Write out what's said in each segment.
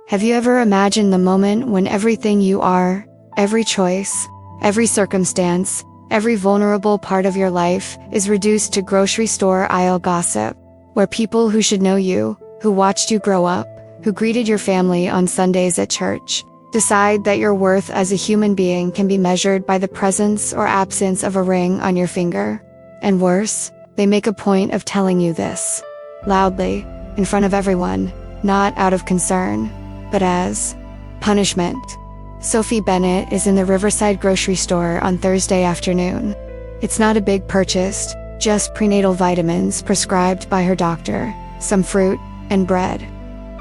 Have you ever imagined the moment when everything you are, every choice, every circumstance, every vulnerable part of your life is reduced to grocery store aisle gossip, where people who should know you, who watched you grow up, who greeted your family on Sundays at church, decide that your worth as a human being can be measured by the presence or absence of a ring on your finger? And worse, they make a point of telling you this, loudly, in front of everyone, not out of concern, but as punishment. Sophie Bennett is in the Riverside grocery store on Thursday afternoon. It's not a big purchase, just prenatal vitamins prescribed by her doctor, some fruit, and bread.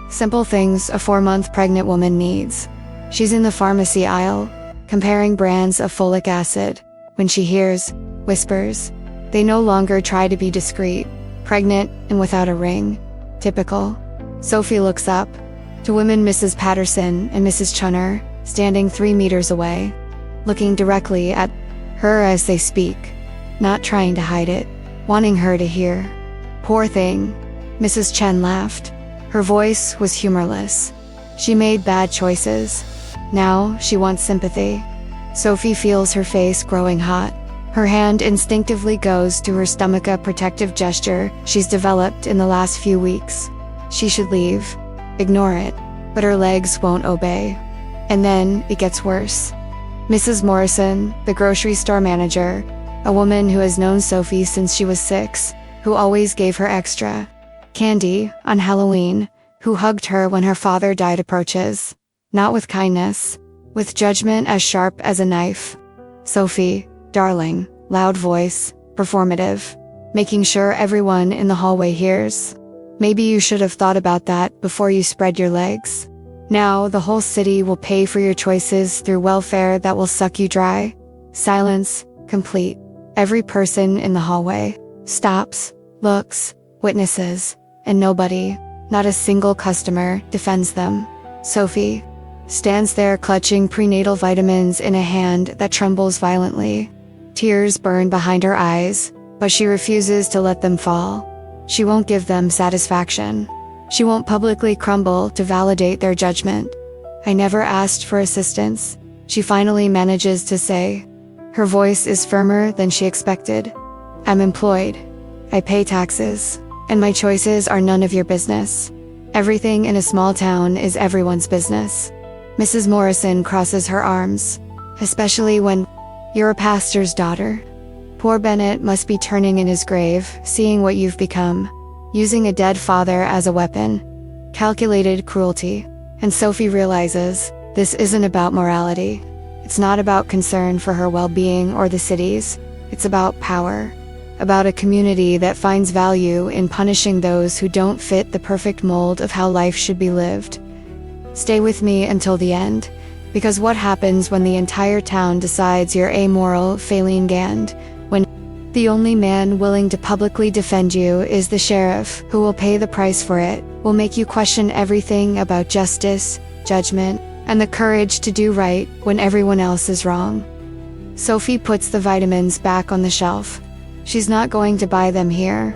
Simple things a 4-month pregnant woman needs. She's in the pharmacy aisle, comparing brands of folic acid, when she hears whispers. They no longer try to be discreet, pregnant and without a ring. Typical. Sophie looks up to women Mrs. Patterson and Mrs. Chunner, standing 3 meters away, looking directly at her as they speak, not trying to hide it, wanting her to hear. Poor thing. Mrs. Chen laughed. Her voice was humorless. She made bad choices. Now she wants sympathy. Sophie feels her face growing hot. Her hand instinctively goes to her stomach, a protective gesture she's developed in the last few weeks. She should leave, ignore it, but her legs won't obey. And then it gets worse. Mrs. Morrison, the grocery store manager, a woman who has known Sophie since she was 6, who always gave her extra candy on Halloween, who hugged her when her father died, approaches, not with kindness, with judgment as sharp as a knife. Sophie, darling, loud voice, performative, making sure everyone in the hallway hears. Maybe you should have thought about that before you spread your legs. Now the whole city will pay for your choices through welfare that will suck you dry. Silence, complete. Every person in the hallway stops, looks, witnesses, and nobody, not a single customer, defends them. Sophie stands there clutching prenatal vitamins in a hand that trembles violently. Tears burn behind her eyes, but she refuses to let them fall. She won't give them satisfaction. She won't publicly crumble to validate their judgment. I never asked for assistance, she finally manages to say. Her voice is firmer than she expected. I'm employed. I pay taxes. And my choices are none of your business. Everything in a small town is everyone's business. Mrs. Morrison crosses her arms, especially when you're a pastor's daughter. Poor Bennett must be turning in his grave, seeing what you've become, using a dead father as a weapon. Calculated cruelty. And Sophie realizes this isn't about morality. It's not about concern for her well-being or the city's. It's about power. About a community that finds value in punishing those who don't fit the perfect mold of how life should be lived. Stay with me until the end, because what happens when the entire town decides you're amoral, failing Gand, when the only man willing to publicly defend you is the sheriff, who will pay the price for it, will make you question everything about justice, judgment, and the courage to do right when everyone else is wrong. Sophie puts the vitamins back on the shelf. She's not going to buy them here.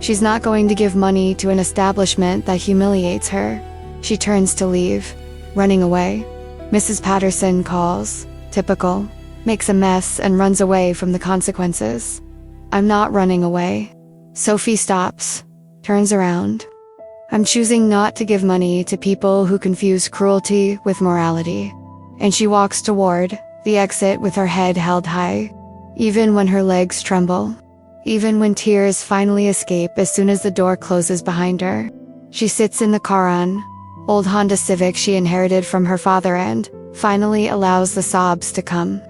She's not going to give money to an establishment that humiliates her. She turns to leave, running away. Mrs. Patterson calls, typical, makes a mess and runs away from the consequences. I'm not running away. Sophie stops, turns around. I'm choosing not to give money to people who confuse cruelty with morality. And she walks toward the exit with her head held high, even when her legs tremble. Even when tears finally escape as soon as the door closes behind her. She sits in the Charon, old Honda Civic she inherited from her father, and finally allows the sobs to come.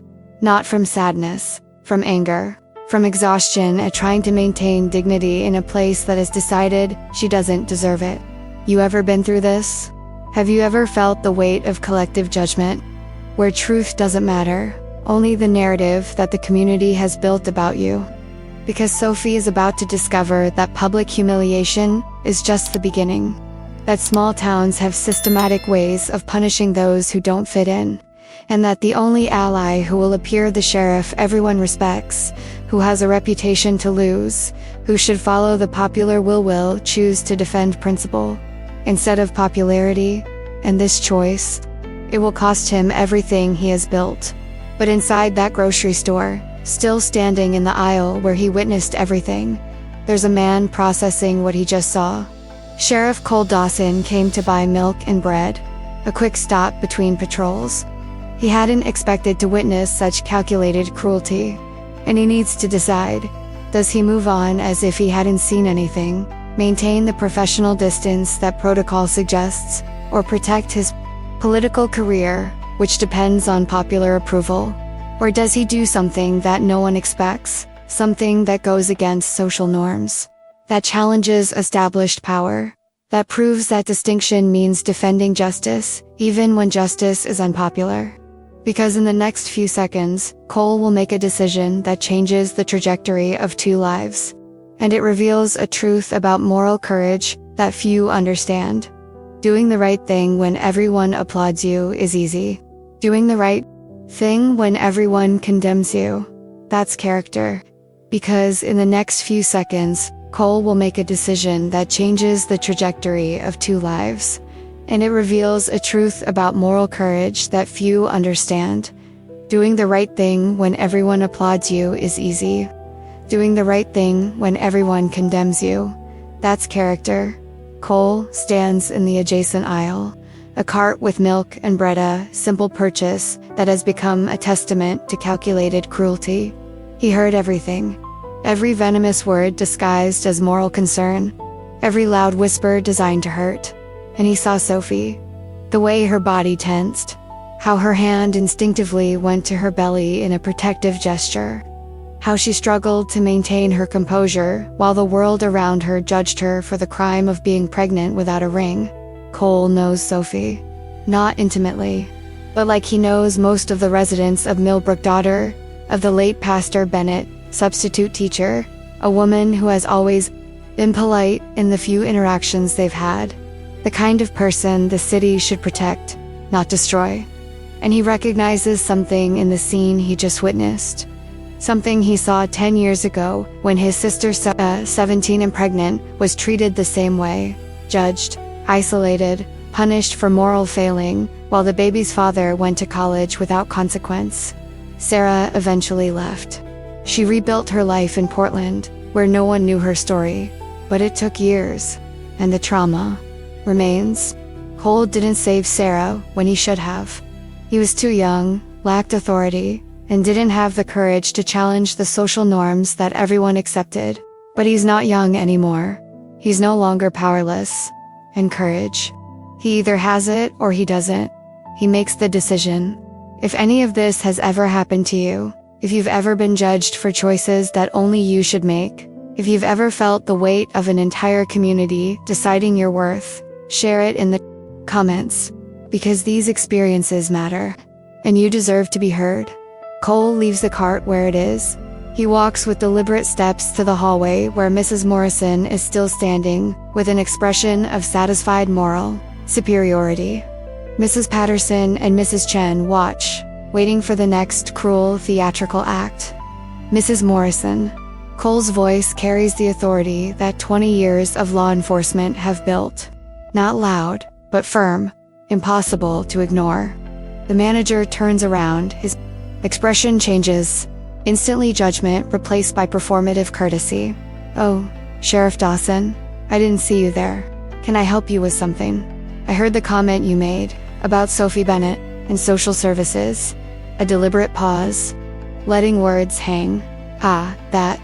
Not from sadness, from anger, from exhaustion at trying to maintain dignity in a place that has decided she doesn't deserve it. You ever been through this? Have you ever felt the weight of collective judgment, where truth doesn't matter, only the narrative that the community has built about you? Because Sophie is about to discover that public humiliation is just the beginning. That small towns have systematic ways of punishing those who don't fit in. And that the only ally who will appear the sheriff everyone respects, who has a reputation to lose, who should follow the popular will choose to defend principle. Instead of popularity, And this choice, it will cost him everything he has built. But inside that grocery store, still standing in the aisle where he witnessed everything, there's a man processing what he just saw. Sheriff Cole Dawson came to buy milk and bread, a quick stop between patrols. He hadn't expected to witness such calculated cruelty, and he needs to decide. Does he move on as if he hadn't seen anything, maintain the professional distance that protocol suggests, or protect his political career, which depends on popular approval? Or does he do something that no one expects, something that goes against social norms, that challenges established power, that proves that distinction means defending justice, even when justice is unpopular? Because in the next few seconds, Cole will make a decision that changes the trajectory of 2 lives. And it reveals a truth about moral courage that few understand. Doing the right thing when everyone applauds you is easy. Doing the right thing when everyone condemns you, that's character. Because in the next few seconds, Cole will make a decision that changes the trajectory of 2 lives. And it reveals a truth about moral courage that few understand. Doing the right thing when everyone applauds you is easy. Doing the right thing when everyone condemns you, that's character. Cole stands in the adjacent aisle, a cart with milk and bread, a simple purchase that has become a testament to calculated cruelty. He heard everything. Every venomous word disguised as moral concern. Every loud whisper designed to hurt. And he saw Sophie. The way her body tensed. How her hand instinctively went to her belly in a protective gesture. How she struggled to maintain her composure while the world around her judged her for the crime of being pregnant without a ring. Cole knows Sophie. Not intimately, but like he knows most of the residents of Millbrook, daughter of the late Pastor Bennett, substitute teacher, a woman who has always been polite in the few interactions they've had. The kind of person the city should protect, not destroy. And he recognizes something in the scene he just witnessed. Something he saw 10 years ago when his sister, 17 and pregnant, was treated the same way. Judged, isolated, punished for moral failing, while the baby's father went to college without consequence. Sarah eventually left. She rebuilt her life in Portland, where no one knew her story. But it took years, and the trauma remains. Cole didn't save Sarah when he should have. He was too young, lacked authority, and didn't have the courage to challenge the social norms that everyone accepted. But he's not young anymore. He's no longer powerless. And courage, he either has it or he doesn't. He makes the decision. If any of this has ever happened to you, if you've ever been judged for choices that only you should make, if you've ever felt the weight of an entire community deciding your worth, share it in the comments, because these experiences matter, and you deserve to be heard. Cole leaves the cart where it is. He walks with deliberate steps to the hallway where Mrs. Morrison is still standing, with an expression of satisfied moral superiority. Mrs. Patterson and Mrs. Chen watch, waiting for the next cruel theatrical act. Mrs. Morrison. Cole's voice carries the authority that 20 years of law enforcement have built. Not loud, but firm, impossible to ignore. The manager turns around, his expression changes. Instantly judgment replaced by performative courtesy. "Oh, Sheriff Dawson, I didn't see you there. Can I help you with something? I heard the comment you made about Sophie Bennett and social services." A deliberate pause, letting words hang. "Ah, that.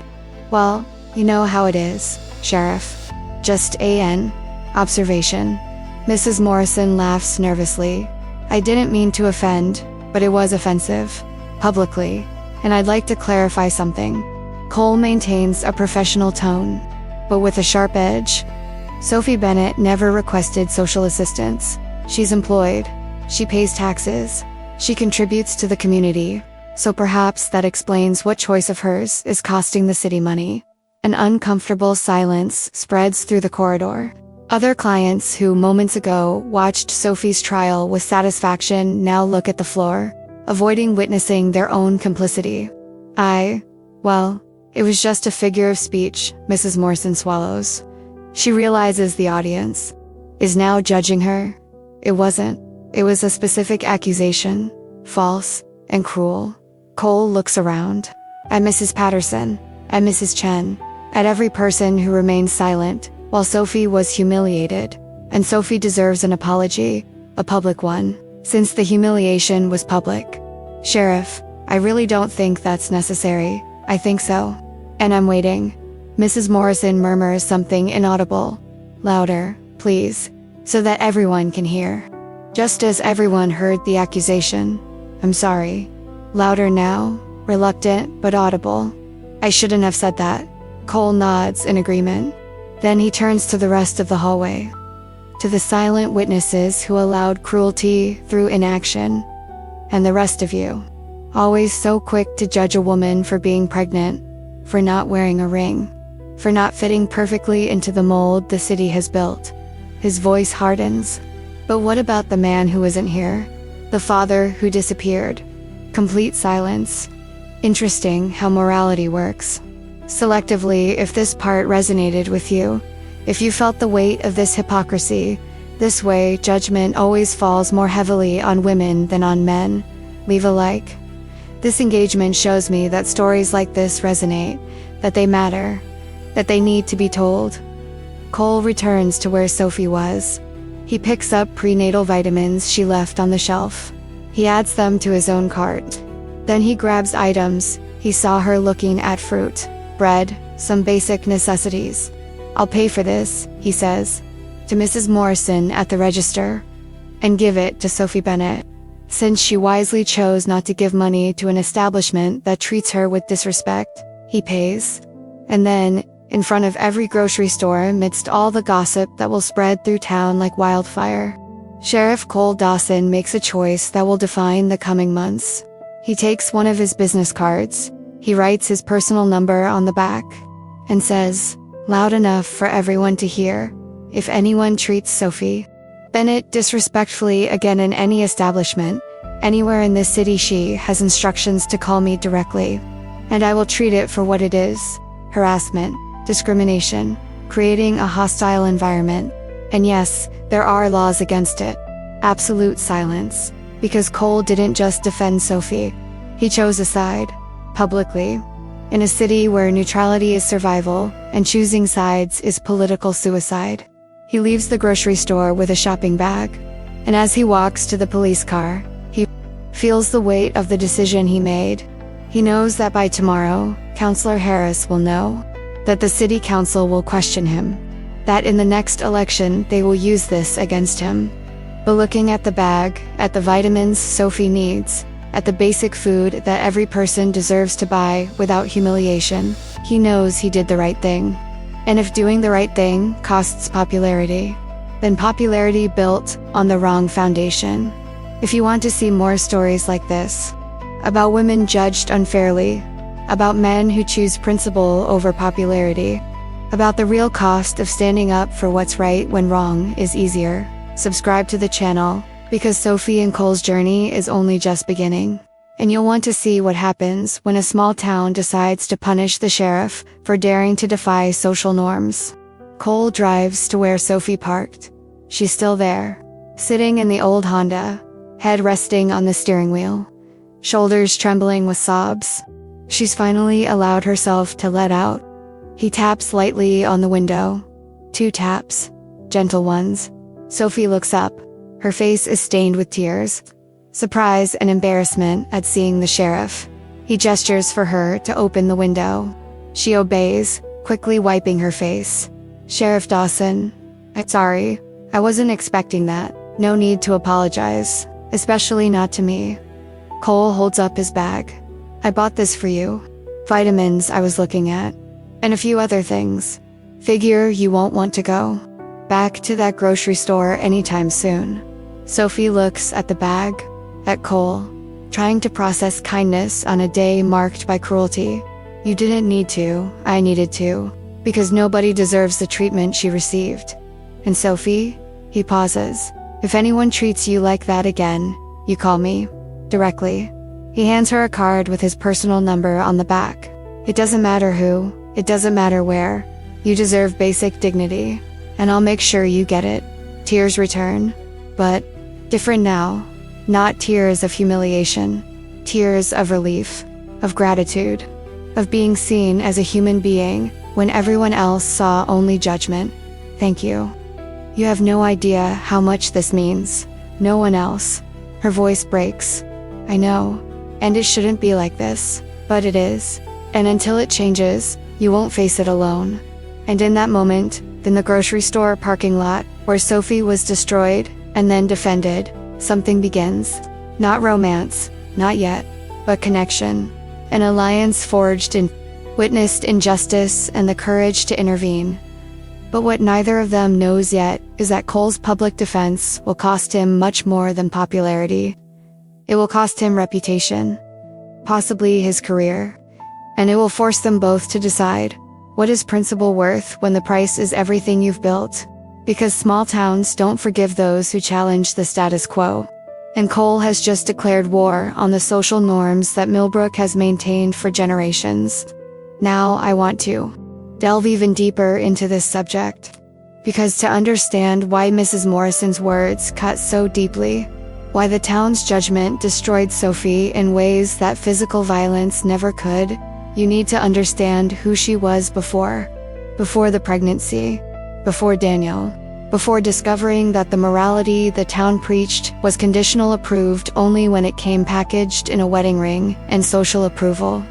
Well, you know how it is, Sheriff. Just an observation." Mrs. Morrison laughs nervously. "I didn't mean to offend, but it was offensive. Publicly. And I'd like to clarify something." Cole maintains a professional tone, but with a sharp edge. Sophie Bennett never requested social assistance. She's employed. She pays taxes. She contributes to the community. So perhaps that explains what choice of hers is costing the city money. An uncomfortable silence spreads through the corridor. Other clients who moments ago watched Sophie's trial with satisfaction now look at the floor, avoiding witnessing their own complicity. Well, it was just a figure of speech, Mrs. Morrison swallows. She realizes the audience is now judging her. It wasn't. It was a specific accusation. False and cruel. Cole looks around. At Mrs. Patterson. At Mrs. Chen. At every person who remained silent, while Sophie was humiliated. And Sophie deserves an apology. A public one. Since the humiliation was public. Sheriff, I really don't think that's necessary. I think so. And I'm waiting. Mrs. Morrison murmurs something inaudible. Louder, please, so that everyone can hear. Just as everyone heard the accusation. I'm sorry. Louder now, reluctant but audible. I shouldn't have said that. Cole nods in agreement. Then he turns to the rest of the hallway. To the silent witnesses who allowed cruelty through inaction. And the rest of you. Always so quick to judge a woman for being pregnant. For not wearing a ring. For not fitting perfectly into the mold the city has built. His voice hardens. But what about the man who isn't here? The father who disappeared. Complete silence. Interesting how morality works. Selectively, if this part resonated with you, if you felt the weight of this hypocrisy, this way judgment always falls more heavily on women than on men. Leave a like. This engagement shows me that stories like this resonate, that they matter, that they need to be told. Cole returns to where Sophie was. He picks up prenatal vitamins she left on the shelf. He adds them to his own cart. Then he grabs items. He saw her looking at fruit, bread, some basic necessities. I'll pay for this, he says, to Mrs. Morrison at the register, and give it to Sophie Bennett. Since she wisely chose not to give money to an establishment that treats her with disrespect, he pays. And then, in front of every grocery store amidst all the gossip that will spread through town like wildfire, Sheriff Cole Dawson makes a choice that will define the coming months. He takes one of his business cards, he writes his personal number on the back, and says, loud enough for everyone to hear, if anyone treats Sophie Bennett disrespectfully again in any establishment, anywhere in this city, she has instructions to call me directly. And I will treat it for what it is: harassment, discrimination, creating a hostile environment. And yes, there are laws against it. Absolute silence. Because Cole didn't just defend Sophie. He chose a side. Publicly. In a city where neutrality is survival, and choosing sides is political suicide. He leaves the grocery store with a shopping bag. And as he walks to the police car, he feels the weight of the decision he made. He knows that by tomorrow, Councillor Harris will know. That the city council will question him. That in the next election they will use this against him. But looking at the bag, at the vitamins Sophie needs, at the basic food that every person deserves to buy without humiliation, he knows he did the right thing. And if doing the right thing costs popularity, then popularity built on the wrong foundation. If you want to see more stories like this, about women judged unfairly, about men who choose principle over popularity, about the real cost of standing up for what's right when wrong is easier, subscribe to the channel, because Sophie and Cole's journey is only just beginning. And you'll want to see what happens when a small town decides to punish the sheriff for daring to defy social norms. Cole drives to where Sophie parked. She's still there, sitting in the old Honda, head resting on the steering wheel, shoulders trembling with sobs. She's finally allowed herself to let out. He taps lightly on the window. 2 taps, gentle ones. Sophie looks up. Her face is stained with tears. Surprise and embarrassment at seeing the sheriff. He gestures for her to open the window. She obeys, quickly wiping her face. Sheriff Dawson, I'm sorry. I wasn't expecting that. No need to apologize, especially not to me. Cole holds up his bag. I bought this for you. Vitamins I was looking at. And a few other things. Figure you won't want to go back to that grocery store anytime soon. Sophie looks at the bag, at Cole, trying to process kindness on a day marked by cruelty. You didn't need to, I needed to, because nobody deserves the treatment she received. And Sophie, he pauses. If anyone treats you like that again, you call me. Directly. He hands her a card with his personal number on the back. It doesn't matter who, it doesn't matter where. You deserve basic dignity. And I'll make sure you get it. Tears return. But different now. Not tears of humiliation. Tears of relief. Of gratitude. Of being seen as a human being when everyone else saw only judgment. Thank you. You have no idea how much this means. No one else. Her voice breaks. I know. And it shouldn't be like this. But it is. And until it changes, you won't face it alone. And in that moment, in the grocery store parking lot, where Sophie was destroyed, and then defended, something begins. Not romance, not yet, but connection. An alliance forged in witnessed injustice and the courage to intervene. But what neither of them knows yet is that Cole's public defense will cost him much more than popularity. It will cost him reputation, possibly his career, and it will force them both to decide, what is principle worth when the price is everything you've built? Because small towns don't forgive those who challenge the status quo. And Cole has just declared war on the social norms that Millbrook has maintained for generations. Now I want to delve even deeper into this subject. Because to understand why Mrs. Morrison's words cut so deeply, why the town's judgment destroyed Sophie in ways that physical violence never could, you need to understand who she was before the pregnancy, before Daniel, before discovering that the morality the town preached was conditional approved only when it came packaged in a wedding ring and social approval.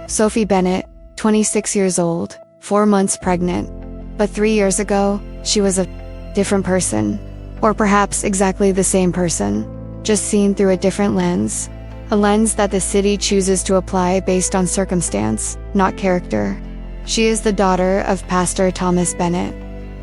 Sophie Bennett, 26 years old, 4 months pregnant. But 3 years ago, she was a different person. Or perhaps exactly the same person, just seen through a different lens. A lens that the city chooses to apply based on circumstance, not character. She is the daughter of Pastor Thomas Bennett,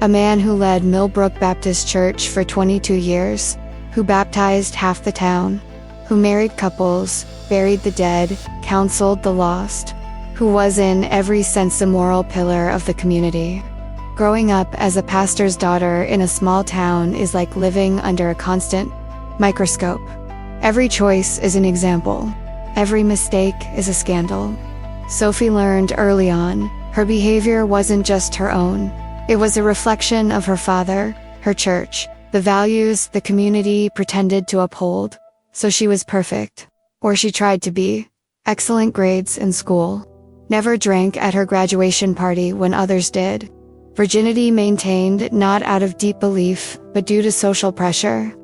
a man who led Millbrook Baptist Church for 22 years, who baptized half the town, who married couples, buried the dead, counseled the lost, who was in every sense a moral pillar of the community. Growing up as a pastor's daughter in a small town is like living under a constant microscope. Every choice is an example. Every mistake is a scandal. Sophie learned early on, her behavior wasn't just her own. It was a reflection of her father, her church, the values the community pretended to uphold. So she was perfect. Or she tried to be. Excellent grades in school. Never drank at her graduation party when others did. Virginity maintained not out of deep belief, but due to social pressure.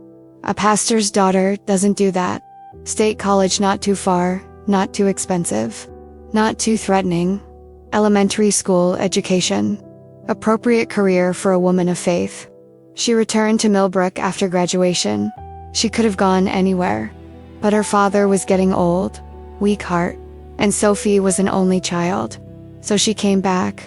A pastor's daughter doesn't do that. State college not too far, not too expensive, not too threatening. Elementary school education. Appropriate career for a woman of faith. She returned to Millbrook after graduation. She could have gone anywhere. But her father was getting old, weak heart, and Sophie was an only child. So she came back.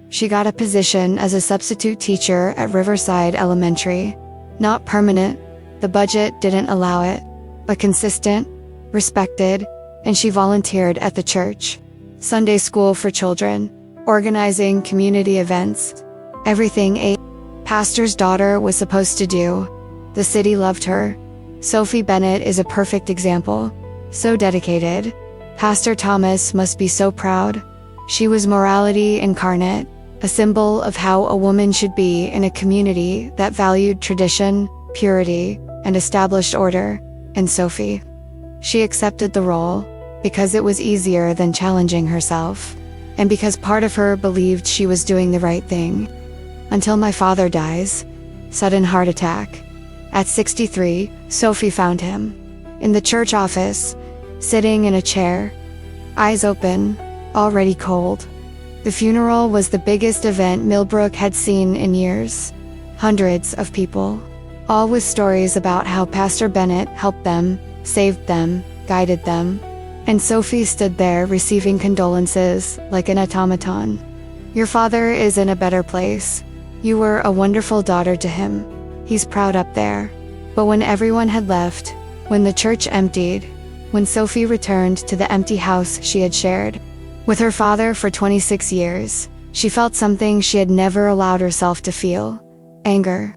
She got a position as a substitute teacher at Riverside Elementary. Not permanent, the budget didn't allow it, but consistent, respected, and she volunteered at the church. Sunday school for children, organizing community events, everything a pastor's daughter was supposed to do. The city loved her. Sophie Bennett is a perfect example. So dedicated. Pastor Thomas must be so proud. She was morality incarnate, a symbol of how a woman should be in a community that valued tradition, purity, and established order. And Sophie, she accepted the role because it was easier than challenging herself, and because part of her believed she was doing the right thing. Until my father dies. Sudden heart attack. At 63, Sophie found him in the church office, sitting in a chair, eyes open, already cold. The funeral was the biggest event Millbrook had seen in years. Hundreds of people, all with stories about how Pastor Bennett helped them, saved them, guided them. And Sophie stood there receiving condolences like an automaton. Your father is in a better place. You were a wonderful daughter to him. He's proud up there. But when everyone had left, when the church emptied, when Sophie returned to the empty house she had shared with her father for 26 years, she felt something she had never allowed herself to feel. Anger.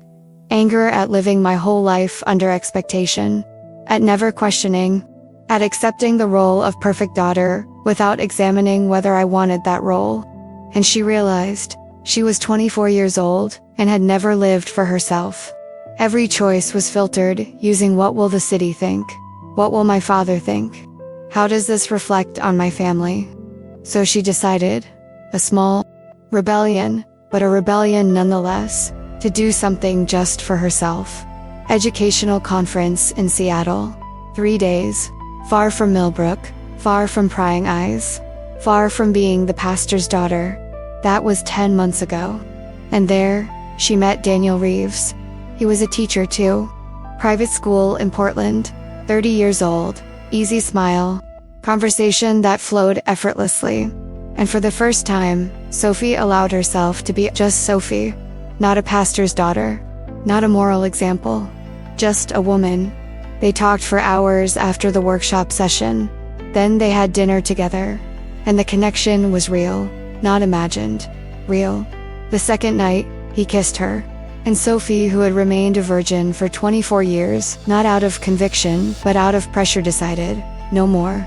Anger at living my whole life under expectation. At never questioning. At accepting the role of perfect daughter without examining whether I wanted that role. And she realized she was 24 years old and had never lived for herself. Every choice was filtered using what will the city think? What will my father think? How does this reflect on my family? So she decided, a small rebellion, but a rebellion nonetheless, to do something just for herself. Educational conference in Seattle. 3 days, far from Millbrook, far from prying eyes, far from being the pastor's daughter. That was 10 months ago. And there, she met Daniel Reeves. He was a teacher too. Private school in Portland, 30 years old, easy smile, conversation that flowed effortlessly. And for the first time, Sophie allowed herself to be just Sophie, not a pastor's daughter, not a moral example, just a woman. They talked for hours after the workshop session. Then they had dinner together. And the connection was real, not imagined, real. The second night, he kissed her. And Sophie, who had remained a virgin for 24 years, not out of conviction, but out of pressure, decided, no more.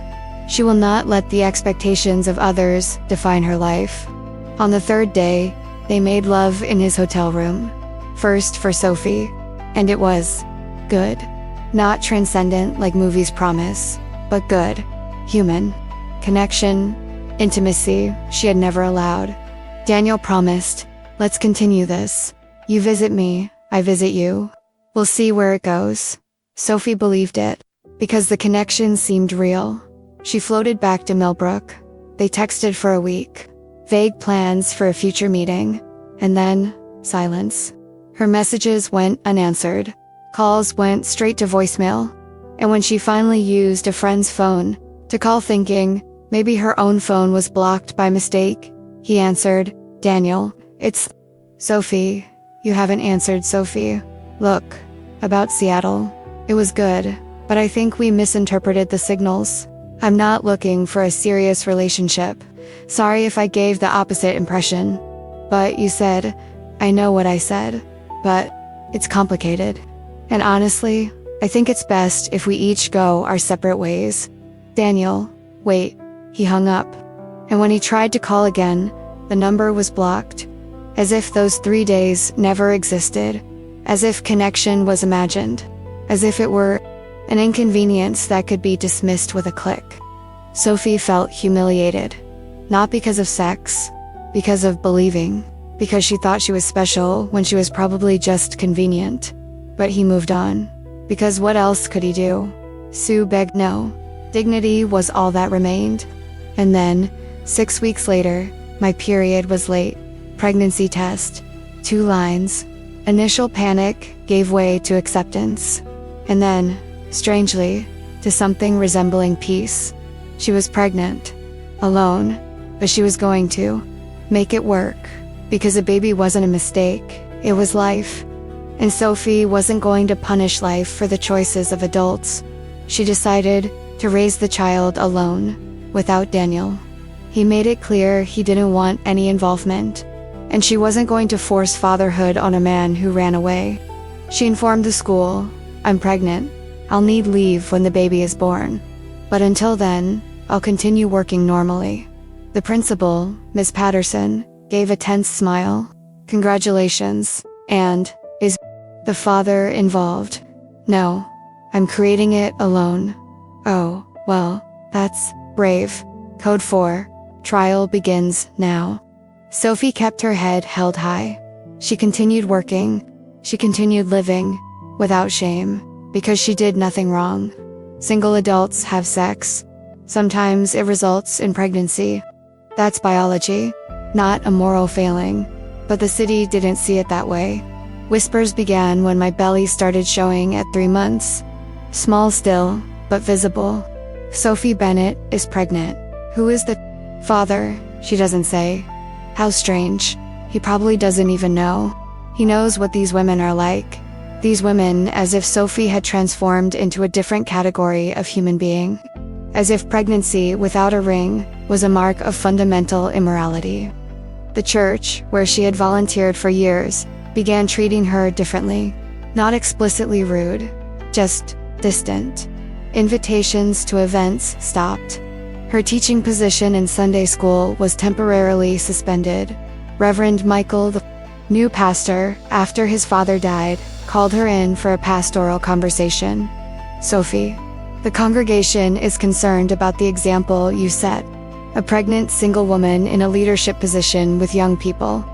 She will not let the expectations of others define her life. On the third day, they made love in his hotel room. First for Sophie. And it was good. Not transcendent like movies promise, but good. Human. Connection. Intimacy she had never allowed. Daniel promised, let's continue this. You visit me, I visit you. We'll see where it goes. Sophie believed it, because the connection seemed real. She floated back to Millbrook. They texted for a week. Vague plans for a future meeting. And then, silence. Her messages went unanswered. Calls went straight to voicemail. And when she finally used a friend's phone to call, thinking maybe her own phone was blocked by mistake, he answered, Daniel, it's Sophie. You haven't answered, Sophie. Look, about Seattle. It was good, but I think we misinterpreted the signals. I'm not looking for a serious relationship. Sorry if I gave the opposite impression. But you said, I know what I said, but it's complicated. And honestly, I think it's best if we each go our separate ways. Daniel, wait, he hung up. And when he tried to call again, the number was blocked. As if those 3 days never existed. As if connection was imagined. As if it were an inconvenience that could be dismissed with a click. Sophie felt humiliated. Not because of sex, because of believing. Because she thought she was special when she was probably just convenient. But he moved on. Because what else could he do? Sue begged no. Dignity was all that remained. And then, 6 weeks later, my period was late. Pregnancy test. 2 lines. Initial panic gave way to acceptance. And then, strangely, to something resembling peace. She was pregnant. Alone. But she was going to make it work. Because a baby wasn't a mistake. It was life. And Sophie wasn't going to punish life for the choices of adults. She decided to raise the child alone, without Daniel. He made it clear he didn't want any involvement. And she wasn't going to force fatherhood on a man who ran away. She informed the school, I'm pregnant. I'll need leave when the baby is born. But until then, I'll continue working normally. The principal, Ms. Patterson, gave a tense smile. Congratulations. And, is the father involved? No. I'm creating it alone. Oh, well, that's brave. Code 4. Trial begins now. Sophie kept her head held high. She continued working. She continued living, without shame, because she did nothing wrong. Single adults have sex. Sometimes it results in pregnancy. That's biology, not a moral failing. But the city didn't see it that way. Whispers began when my belly started showing at 3 months. Small still, but visible. Sophie Bennett is pregnant. Who is the father? She doesn't say. How strange. He probably doesn't even know. He knows what these women are like. These women, as if Sophie had transformed into a different category of human being. As if pregnancy without a ring was a mark of fundamental immorality. The church, where she had volunteered for years, began treating her differently. Not explicitly rude, just distant. Invitations to events stopped. Her teaching position in Sunday school was temporarily suspended. Reverend Michael, the new pastor, after his father died, called her in for a pastoral conversation. Sophie, the congregation is concerned about the example you set. A pregnant single woman in a leadership position with young people.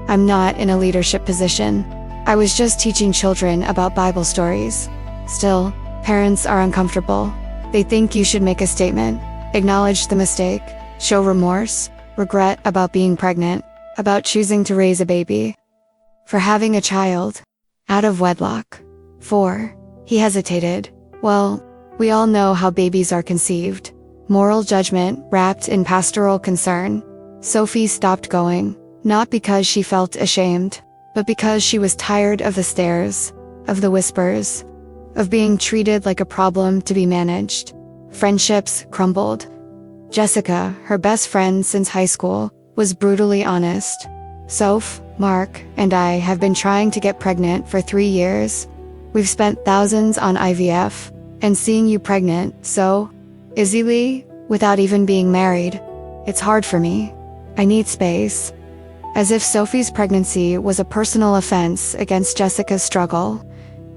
I'm not in a leadership position. I was just teaching children about Bible stories. Still, parents are uncomfortable. They think you should make a statement, acknowledge the mistake, show remorse, regret about being pregnant, about choosing to raise a baby. For having a child. Out of wedlock. 4. He hesitated. Well, we all know how babies are conceived. Moral judgment wrapped in pastoral concern. Sophie stopped going, not because she felt ashamed, but because she was tired of the stares, of the whispers, of being treated like a problem to be managed. Friendships crumbled. Jessica, her best friend since high school, was brutally honest. Soph, Mark, and I have been trying to get pregnant for 3 years. We've spent thousands on IVF, and seeing you pregnant so easily, without even being married, it's hard for me. I need space. As if Sophie's pregnancy was a personal offense against Jessica's struggle,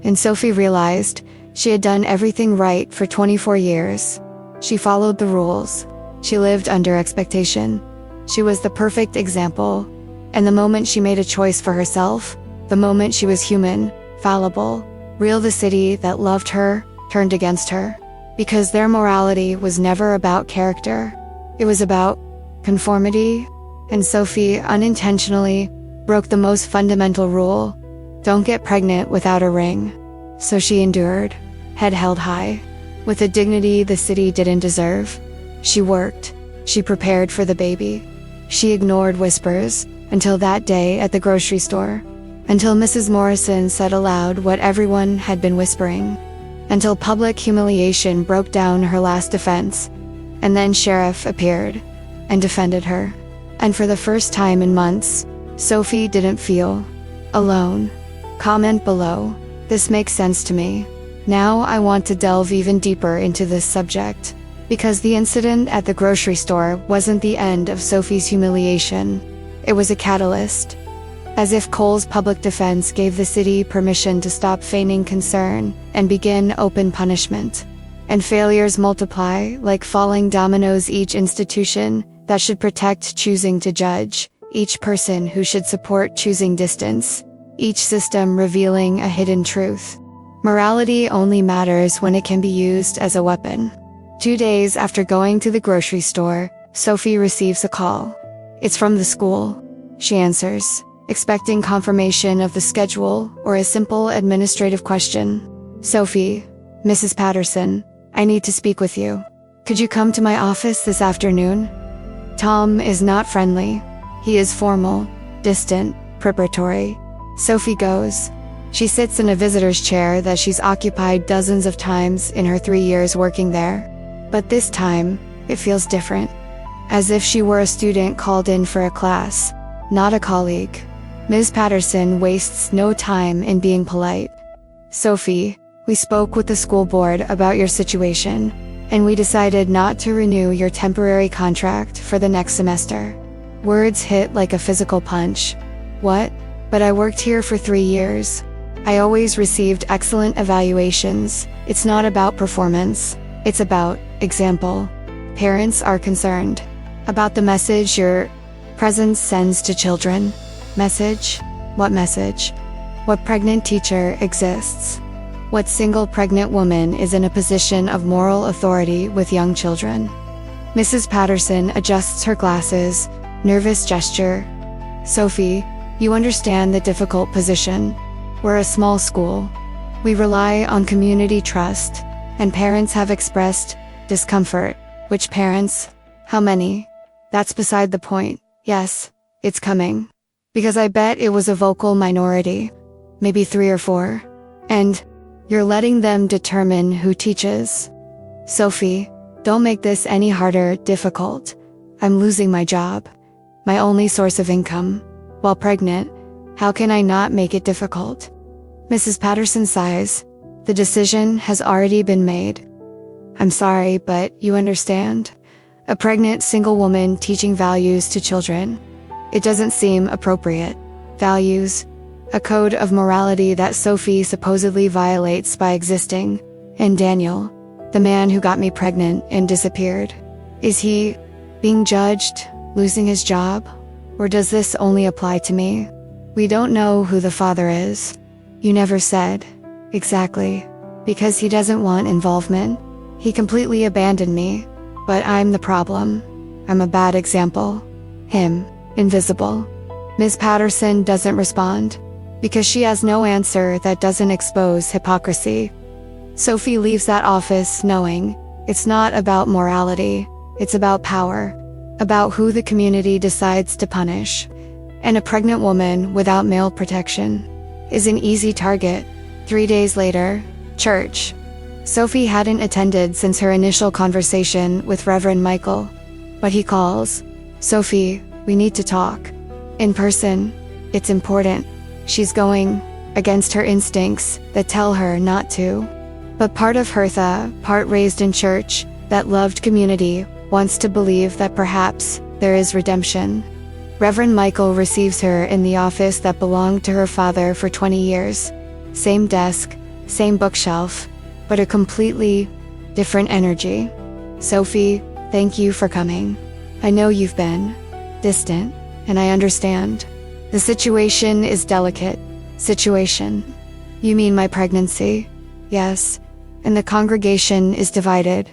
and Sophie realized she had done everything right for 24 years. She followed the rules. She lived under expectation. She was the perfect example. And the moment she made a choice for herself, the moment she was human, fallible, real, the city that loved her turned against her. Because their morality was never about character. It was about conformity. And Sophie unintentionally broke the most fundamental rule. Don't get pregnant without a ring. So she endured, head held high, with a dignity the city didn't deserve. She worked. She prepared for the baby. She ignored whispers until that day at the grocery store. Until Mrs. Morrison said aloud what everyone had been whispering. Until public humiliation broke down her last defense. And then Sheriff appeared and defended her. And for the first time in months, Sophie didn't feel alone. Comment below. This makes sense to me. Now I want to delve even deeper into this subject. Because the incident at the grocery store wasn't the end of Sophie's humiliation. It was a catalyst. As if Cole's public defense gave the city permission to stop feigning concern and begin open punishment. And failures multiply like falling dominoes. Each institution that should protect choosing to judge, each person who should support choosing distance, each system revealing a hidden truth. Morality only matters when it can be used as a weapon. 2 days after going to the grocery store, Sophie receives a call. It's from the school. She answers, expecting confirmation of the schedule or a simple administrative question. Sophie, Mrs. Patterson, I need to speak with you. Could you come to my office this afternoon? Tom is not friendly. He is formal, distant, preparatory. Sophie goes. She sits in a visitor's chair that she's occupied dozens of times in her 3 years working there. But this time, it feels different. As if she were a student called in for a class, not a colleague. Ms. Patterson wastes no time in being polite. Sophie, we spoke with the school board about your situation, and we decided not to renew your temporary contract for the next semester. Words hit like a physical punch. What? But I worked here for 3 years. I always received excellent evaluations. It's not about performance. It's about example. Parents are concerned about the message your presence sends to children. Message? What message? What pregnant teacher exists? What single pregnant woman is in a position of moral authority with young children? Mrs. Patterson adjusts her glasses, nervous gesture. Sophie, you understand the difficult position. We're a small school. We rely on community trust, and parents have expressed discomfort. Which parents? How many? That's beside the point. Yes, it's coming. Because I bet it was a vocal minority. Maybe 3 or 4. And you're letting them determine who teaches. Sophie, don't make this any harder, difficult. I'm losing my job. My only source of income. While pregnant, how can I not make it difficult? Mrs. Patterson sighs. The decision has already been made. I'm sorry, but you understand? A pregnant single woman teaching values to children. It doesn't seem appropriate. Values? a code of morality that Sophie supposedly violates by existing. And Daniel, the man who got me pregnant and disappeared. Is he being judged, losing his job? Or does this only apply to me? We don't know who the father is. You never said. Exactly. Because he doesn't want involvement. He completely abandoned me. But I'm the problem. I'm a bad example. Him, invisible. Ms. Patterson doesn't respond. Because she has no answer that doesn't expose hypocrisy. Sophie leaves that office knowing it's not about morality, it's about power, about who the community decides to punish. And a pregnant woman without male protection is an easy target. 3 days later, church. Sophie hadn't attended since her initial conversation with Reverend Michael. But he calls. Sophie, we need to talk. In person. It's important. She's going against her instincts that tell her not to. But part of Hertha, part raised in church, that loved community, wants to believe that perhaps there is redemption. Reverend Michael receives her in the office that belonged to her father for 20 years. Same desk, same bookshelf, but a completely different energy. Sophie, thank you for coming. I know you've been distant, and I understand. The situation is delicate. Situation. You mean my pregnancy? Yes. And the congregation is divided.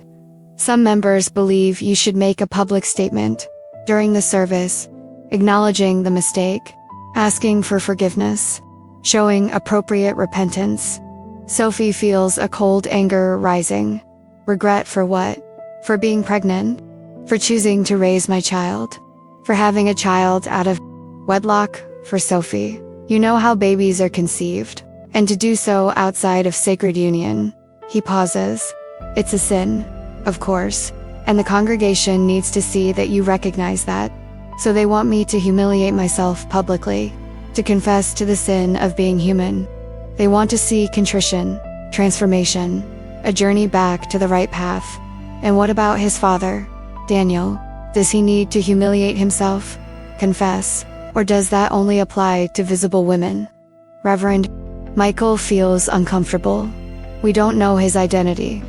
Some members believe you should make a public statement during the service, acknowledging the mistake, asking for forgiveness, showing appropriate repentance. Sophie feels a cold anger rising. Regret for what? For being pregnant? For choosing to raise my child? For having a child out of wedlock? For Sophie, you know how babies are conceived, and to do so outside of sacred union. He pauses. It's a sin, of course, and the congregation needs to see that you recognize that. So they want me to humiliate myself publicly, to confess to the sin of being human. They want to see contrition, transformation, a journey back to the right path. And what about his father, Daniel? Does he need to humiliate himself, confess, or does that only apply to visible women? Reverend Michael feels uncomfortable. We don't know his identity.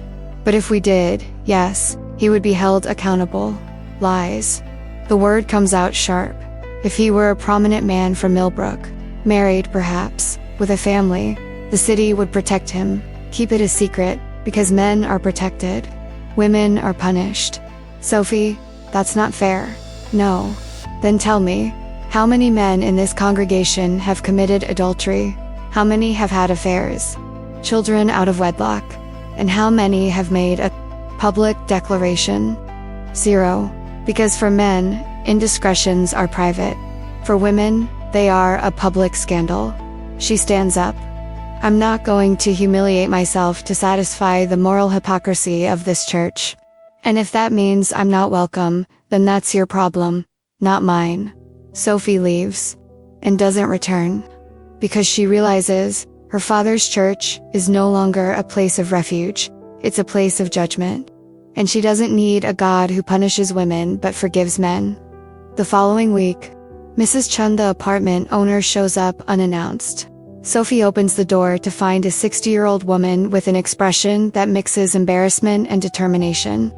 But if we did, yes, he would be held accountable. Lies. The word comes out sharp. If he were a prominent man from Millbrook, married perhaps, with a family, the city would protect him, keep it a secret, because men are protected. Women are punished. Sophie, that's not fair. No. Then tell me, how many men in this congregation have committed adultery? How many have had affairs? Children out of wedlock? And how many have made a public declaration? 0. Because for men, indiscretions are private. For women, they are a public scandal. She stands up. I'm not going to humiliate myself to satisfy the moral hypocrisy of this church. And if that means I'm not welcome, then that's your problem, not mine. Sophie leaves, and doesn't return, because she realizes her father's church is no longer a place of refuge, it's a place of judgment. And she doesn't need a God who punishes women but forgives men. The following week, Mrs. Chun, the apartment owner, shows up unannounced. Sophie opens the door to find a 60-year-old woman with an expression that mixes embarrassment and determination.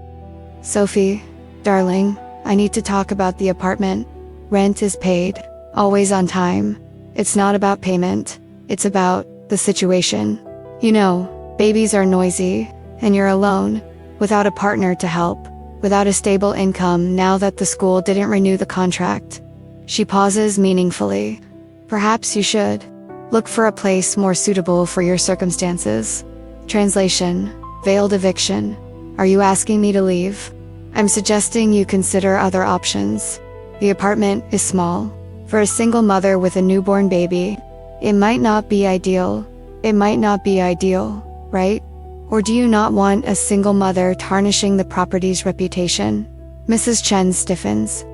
Sophie, darling, I need to talk about the apartment. Rent is paid, always on time. It's not about payment, it's about the situation. You know, babies are noisy, and you're alone, without a partner to help, without a stable income now that the school didn't renew the contract. She pauses meaningfully. Perhaps you should look for a place more suitable for your circumstances. Translation: veiled eviction. Are you asking me to leave? I'm suggesting you consider other options. The apartment is small. For a single mother with a newborn baby, it might not be ideal. It might not be ideal, right? Or do you not want a single mother tarnishing the property's reputation? Mrs. Chen stiffens.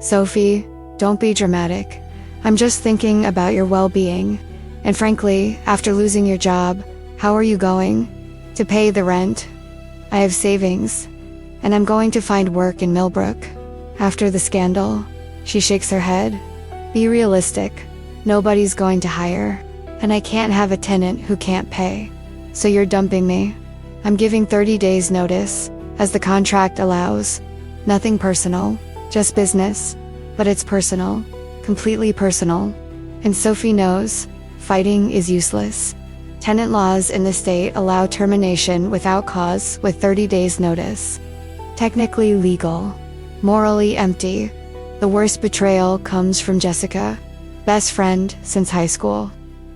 Sophie, don't be dramatic. I'm just thinking about your well-being. And frankly, after losing your job, how are you going to pay the rent? I have savings, and I'm going to find work in Millbrook. After the scandal, she shakes her head. Be realistic. Nobody's going to hire and I can't have a tenant who can't pay. So you're dumping me? I'm giving 30 days notice, as the contract allows. Nothing personal, just business. But it's personal, completely personal. And Sophie knows, fighting is useless. Tenant laws in the state allow termination without cause with 30 days notice. Technically legal, morally empty. The worst betrayal comes from Jessica, best friend since high school.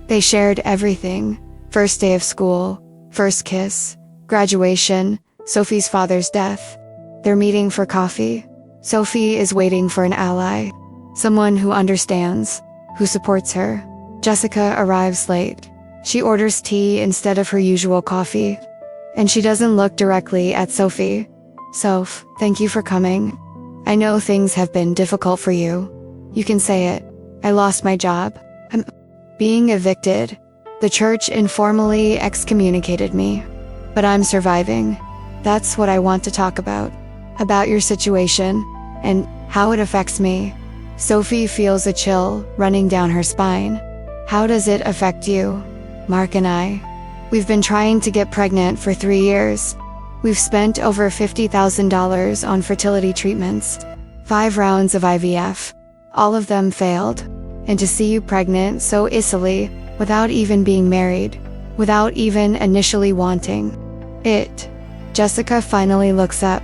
They shared everything, first day of school, first kiss, graduation, Sophie's father's death. They're meeting for coffee. Sophie is waiting for an ally, someone who understands, who supports her. Jessica arrives late. She orders tea instead of her usual coffee. And she doesn't look directly at Sophie. Soph, thank you for coming. I know things have been difficult for you. You can say it. I lost my job. I'm being evicted. The church informally excommunicated me. But I'm surviving. That's what I want to talk about. About your situation, and how it affects me. Sophie feels a chill running down her spine. How does it affect you? Mark and I. We've been trying to get pregnant for 3 years. We've spent over $50,000 on fertility treatments. 5 rounds of IVF. All of them failed. And to see you pregnant so easily, without even being married, without even initially wanting it. Jessica finally looks up,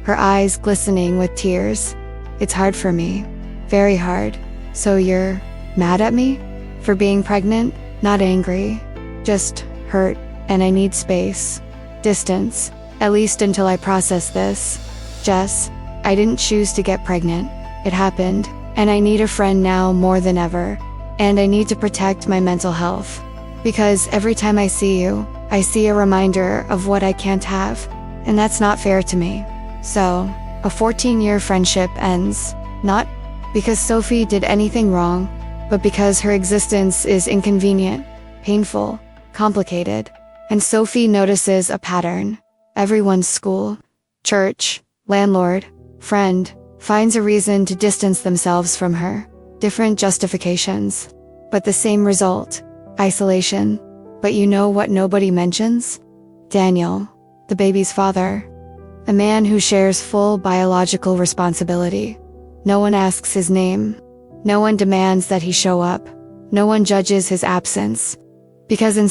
her eyes glistening with tears. It's hard for me. Very hard. So you're mad at me? For being pregnant? Not angry. Just hurt, and I need space. Distance. At least until I process this. Jess, I didn't choose to get pregnant. It happened, and I need a friend now more than ever. And I need to protect my mental health. Because every time I see you, I see a reminder of what I can't have. And that's not fair to me. So, a 14-year friendship ends, not because Sophie did anything wrong, but because her existence is inconvenient, painful, complicated. And Sophie notices a pattern. Everyone's school, church, landlord, friend, finds a reason to distance themselves from her. Different justifications, but the same result, isolation. But you know what nobody mentions? Daniel, the baby's father. A man who shares full biological responsibility. No one asks his name. No one demands that he show up. No one judges his absence. Because in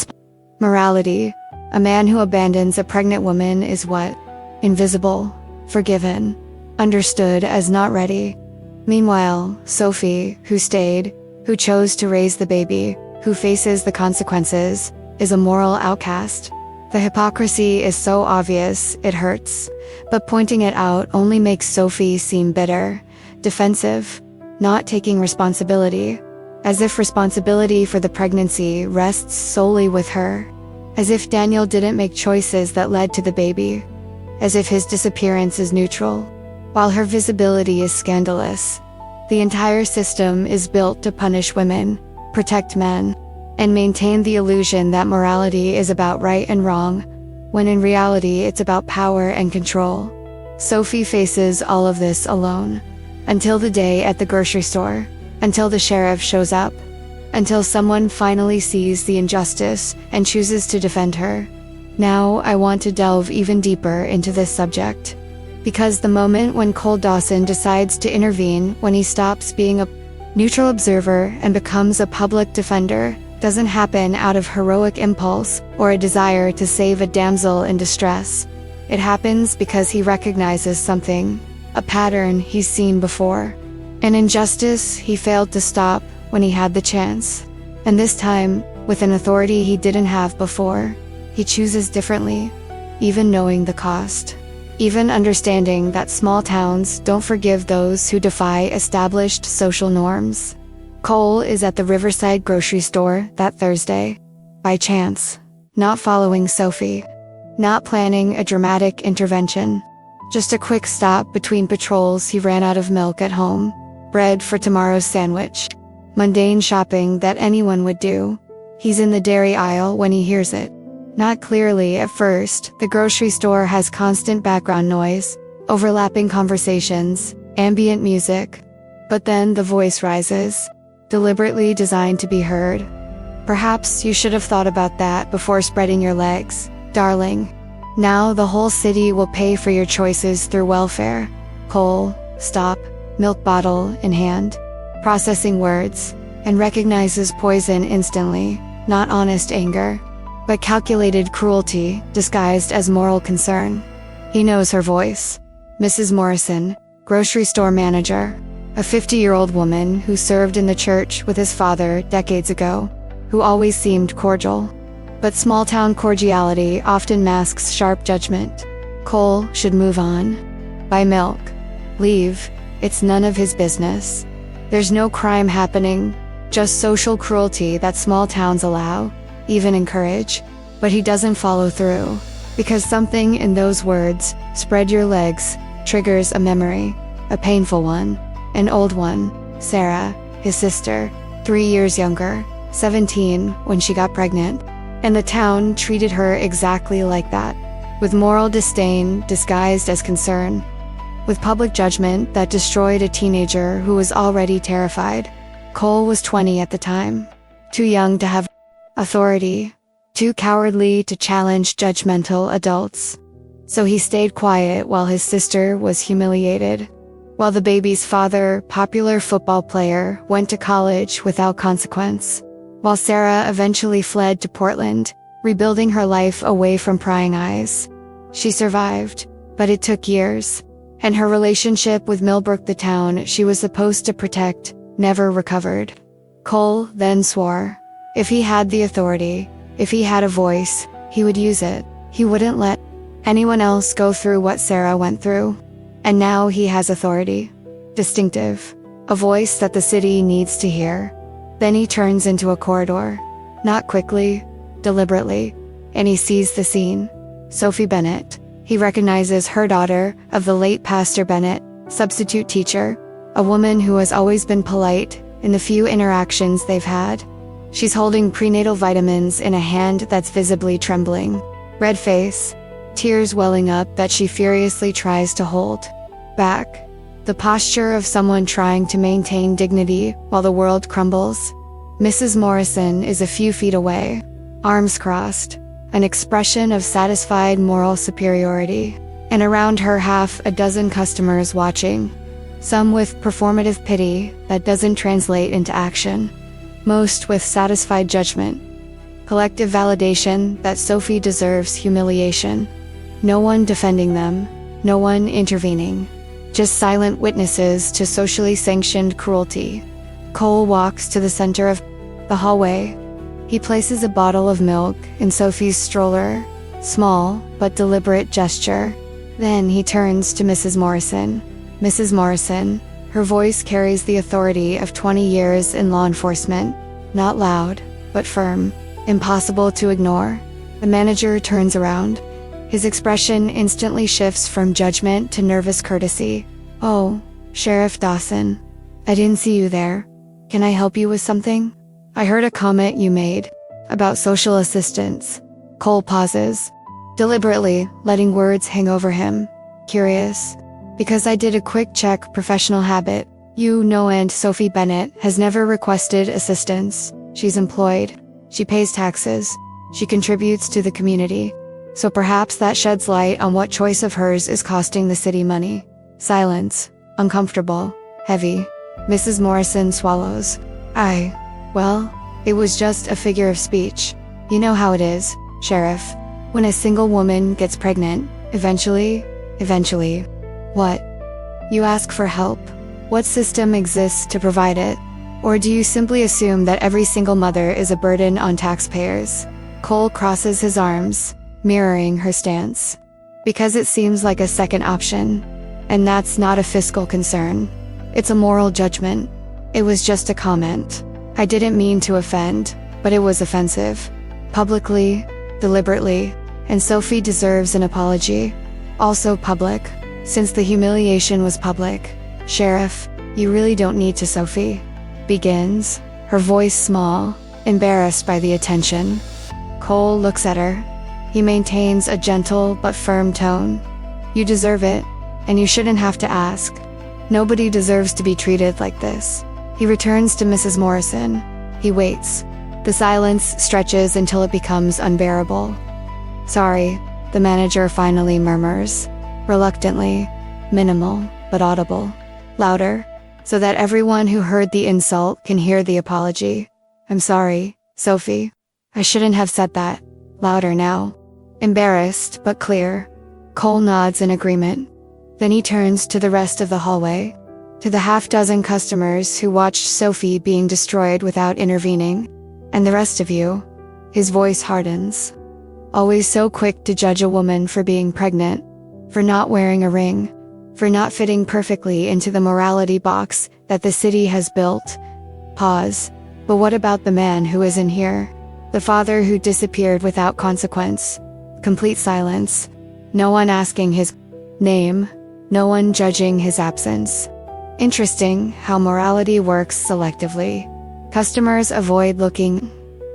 morality, a man who abandons a pregnant woman is what? Invisible, forgiven, understood as not ready. Meanwhile, Sophie, who stayed, who chose to raise the baby, who faces the consequences, is a moral outcast. The hypocrisy is so obvious, it hurts. But pointing it out only makes Sophie seem bitter, defensive, not taking responsibility. As if responsibility for the pregnancy rests solely with her. As if Daniel didn't make choices that led to the baby. As if his disappearance is neutral, while her visibility is scandalous. The entire system is built to punish women, protect men, and maintain the illusion that morality is about right and wrong, when in reality it's about power and control. Sophie faces all of this alone. Until the day at the grocery store. Until the sheriff shows up. Until someone finally sees the injustice and chooses to defend her. Now I want to delve even deeper into this subject. Because the moment when Cole Dawson decides to intervene, when he stops being a neutral observer and becomes a public defender, doesn't happen out of heroic impulse or a desire to save a damsel in distress. It happens because he recognizes something, a pattern he's seen before. An injustice he failed to stop when he had the chance. And this time, with an authority he didn't have before, he chooses differently, even knowing the cost. Even understanding that small towns don't forgive those who defy established social norms. Cole is at the Riverside grocery store that Thursday. By chance. Not following Sophie. Not planning a dramatic intervention. Just a quick stop between patrols. He ran out of milk at home. Bread for tomorrow's sandwich. Mundane shopping that anyone would do. He's in the dairy aisle when he hears it. Not clearly at first. The grocery store has constant background noise, overlapping conversations, ambient music. But then the voice rises. Deliberately designed to be heard. Perhaps you should have thought about that before spreading your legs, darling. Now the whole city will pay for your choices through welfare. Cole, stop, milk bottle in hand, processing words, and recognizes poison instantly, not honest anger, but calculated cruelty disguised as moral concern. He knows her voice. Mrs. Morrison, grocery store manager, a 50-year-old woman who served in the church with his father decades ago, who always seemed cordial. But small-town cordiality often masks sharp judgment. Cole should move on. Buy milk. Leave. It's none of his business. There's no crime happening, just social cruelty that small towns allow, even encourage. But he doesn't follow through, because something in those words, spread your legs, triggers a memory, a painful one, an old one. Sarah, his sister, 3 years younger, 17 when she got pregnant. And the town treated her exactly like that, with moral disdain disguised as concern, with public judgment that destroyed a teenager who was already terrified. Cole was 20 at the time, too young to have authority, too cowardly to challenge judgmental adults. So he stayed quiet while his sister was humiliated, while the baby's father, popular football player, went to college without consequence, while Sarah eventually fled to Portland, rebuilding her life away from prying eyes. She survived, but it took years, and her relationship with Millbrook, the town she was supposed to protect, never recovered. Cole then swore, if he had the authority, if he had a voice, he would use it. He wouldn't let anyone else go through what Sarah went through. And now he has authority. Distinctive. A voice that the city needs to hear. Then he turns into a corridor. Not quickly, deliberately, and he sees the scene. Sophie Bennett. He recognizes her daughter of the late Pastor Bennett, substitute teacher, a woman who has always been polite in the few interactions they've had. She's holding prenatal vitamins in a hand that's visibly trembling. Red face, tears welling up that she furiously tries to hold back. The posture of someone trying to maintain dignity while the world crumbles. Mrs. Morrison is a few feet away, arms crossed, an expression of satisfied moral superiority, and around her half a dozen customers watching, some with performative pity that doesn't translate into action, most with satisfied judgment, collective validation that Sophie deserves humiliation. No one defending them, no one intervening, just silent witnesses to socially sanctioned cruelty. Cole walks to the center of the hallway. He places a bottle of milk in Sophie's stroller, small but deliberate gesture. Then he turns to Mrs. Morrison. Mrs. Morrison, her voice carries the authority of 20 years in law enforcement, not loud, but firm, impossible to ignore. The manager turns around. His expression instantly shifts from judgment to nervous courtesy. Oh, Sheriff Dawson. I didn't see you there. Can I help you with something? I heard a comment you made about social assistance. Cole pauses, deliberately letting words hang over him. Curious. Because I did a quick check, professional habit. You know, and Sophie Bennett has never requested assistance. She's employed. She pays taxes. She contributes to the community. So perhaps that sheds light on what choice of hers is costing the city money. Silence. Uncomfortable. Heavy. Mrs. Morrison swallows. Well, it was just a figure of speech. You know how it is, Sheriff. When a single woman gets pregnant, eventually. What? You ask for help. What system exists to provide it? Or do you simply assume that every single mother is a burden on taxpayers? Cole crosses his arms, mirroring her stance. Because it seems like a second option. And that's not a fiscal concern. It's a moral judgment. It was just a comment. I didn't mean to offend, but it was offensive. Publicly, deliberately, and Sophie deserves an apology. Also public, since the humiliation was public. Sheriff, you really don't need to. Sophie begins, her voice small, embarrassed by the attention. Cole looks at her. He maintains a gentle but firm tone. You deserve it, and you shouldn't have to ask. Nobody deserves to be treated like this. He returns to Mrs. Morrison. He waits. The silence stretches until it becomes unbearable. "Sorry," the manager finally murmurs. Reluctantly, minimal, but audible. Louder, so that everyone who heard the insult can hear the apology. "I'm sorry, Sophie. I shouldn't have said that." Louder now. Embarrassed, but clear. Cole nods in agreement. Then he turns to the rest of the hallway, to the half-dozen customers who watched Sophie being destroyed without intervening. "And the rest of you." His voice hardens. "Always so quick to judge a woman for being pregnant, for not wearing a ring, for not fitting perfectly into the morality box that the city has built." Pause. "But what about the man who isn't here? The father who disappeared without consequence?" Complete silence. No one asking his name. No one judging his absence. Interesting how morality works selectively. Customers avoid looking.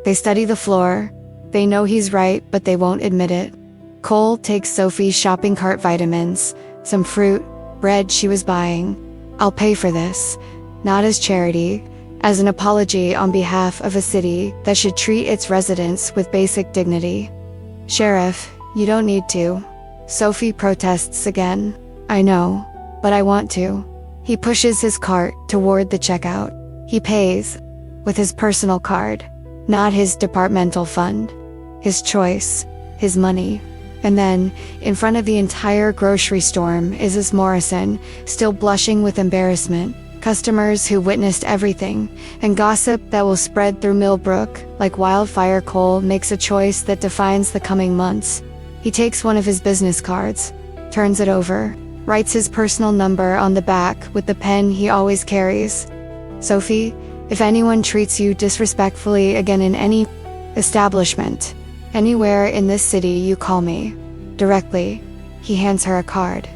They study the floor. They know he's right, but they won't admit it. Cole takes Sophie's shopping cart vitamins, some fruit, bread she was buying. "I'll pay for this." Not as charity, as an apology on behalf of a city that should treat its residents with basic dignity. "Sheriff, you don't need to." Sophie protests again. "I know, but I want to." He pushes his cart toward the checkout. He pays, with his personal card, not his departmental fund. His choice, his money. And then, in front of the entire grocery store, is Miss Morrison, still blushing with embarrassment. Customers who witnessed everything, and gossip that will spread through Millbrook like wildfire. Cole makes a choice that defines the coming months. He takes one of his business cards, turns it over, writes his personal number on the back with the pen he always carries. "Sophie, if anyone treats you disrespectfully again in any establishment, anywhere in this city, you call me. Directly." He hands her a card.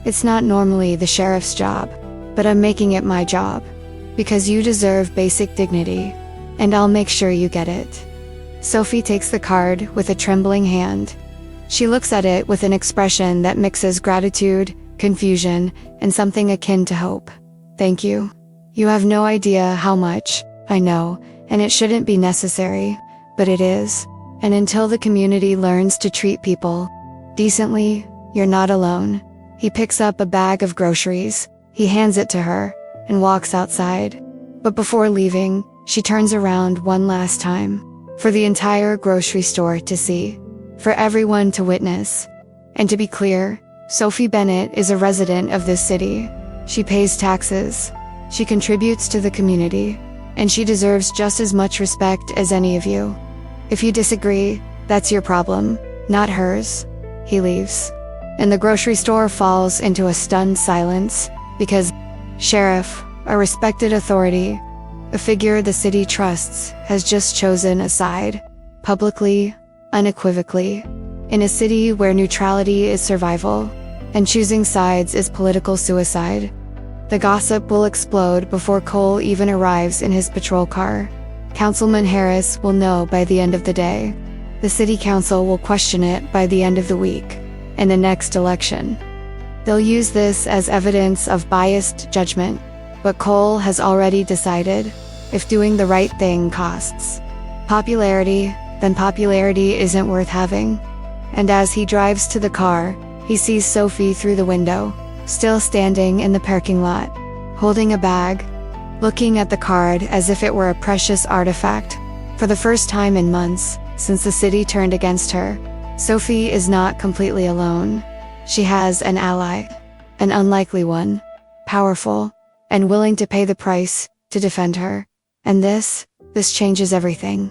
"It's not normally the sheriff's job, but I'm making it my job. Because you deserve basic dignity. And I'll make sure you get it." Sophie takes the card with a trembling hand. She looks at it with an expression that mixes gratitude, confusion, and something akin to hope. "Thank you. You have no idea how much, I know, and it shouldn't be necessary, but it is. And until the community learns to treat people decently, you're not alone." He picks up a bag of groceries, he hands it to her, and walks outside. But before leaving, she turns around one last time, for the entire grocery store to see, for everyone to witness. And to be clear, Sophie Bennett is a resident of this city. She pays taxes. She contributes to the community. And she deserves just as much respect as any of you. If you disagree, that's your problem, not hers. He leaves. And the grocery store falls into a stunned silence, because Sheriff, a respected authority, a figure the city trusts, has just chosen a side, publicly, unequivocally, in a city where neutrality is survival, and choosing sides is political suicide. The gossip will explode before Cole even arrives in his patrol car. Councilman Harris will know by the end of the day. The city council will question it by the end of the week, and the next election. They'll use this as evidence of biased judgment, but Cole has already decided, if doing the right thing costs popularity, then popularity isn't worth having. And as he drives to the car, he sees Sophie through the window, still standing in the parking lot, holding a bag, looking at the card as if it were a precious artifact. For the first time in months, since the city turned against her, Sophie is not completely alone. She has an ally, an unlikely one, powerful, and willing to pay the price to defend her. And this changes everything.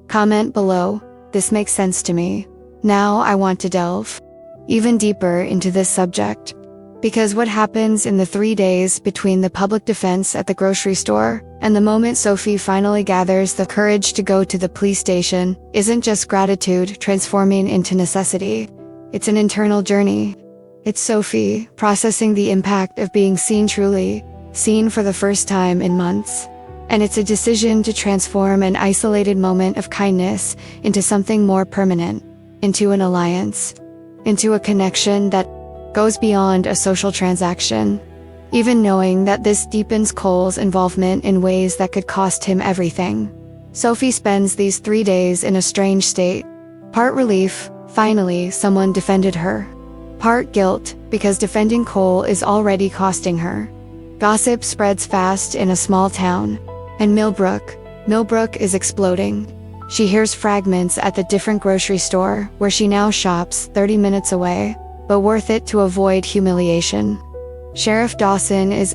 Comment below, this makes sense to me. Now I want to delve even deeper into this subject. Because what happens in the 3 days between the public defense at the grocery store and the moment Sophie finally gathers the courage to go to the police station isn't just gratitude transforming into necessity. It's an internal journey. It's Sophie processing the impact of being seen truly, seen for the first time in months. And it's a decision to transform an isolated moment of kindness into something more permanent, into an alliance, into a connection that goes beyond a social transaction, even knowing that this deepens Cole's involvement in ways that could cost him everything. Sophie spends these 3 days in a strange state. Part relief, finally someone defended her. Part guilt, because defending Cole is already costing her. Gossip spreads fast in a small town. And Millbrook is exploding. She hears fragments at the different grocery store where she now shops 30 minutes away, but worth it to avoid humiliation. Sheriff Dawson is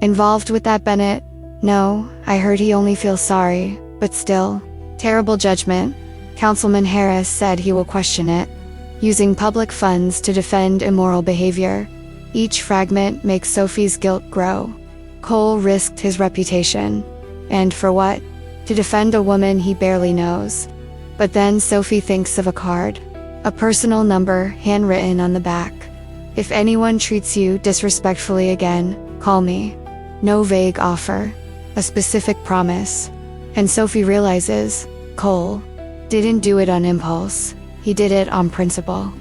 involved with that, Bennett? No, I heard he only feels sorry, but still. Terrible judgment. Councilman Harris said he will question it. Using public funds to defend immoral behavior. Each fragment makes Sophie's guilt grow. Cole risked his reputation. And for what? To defend a woman he barely knows. But then Sophie thinks of a card. A personal number handwritten on the back. If anyone treats you disrespectfully again, call me. No vague offer. A specific promise. And Sophie realizes, Cole didn't do it on impulse. He did it on principle.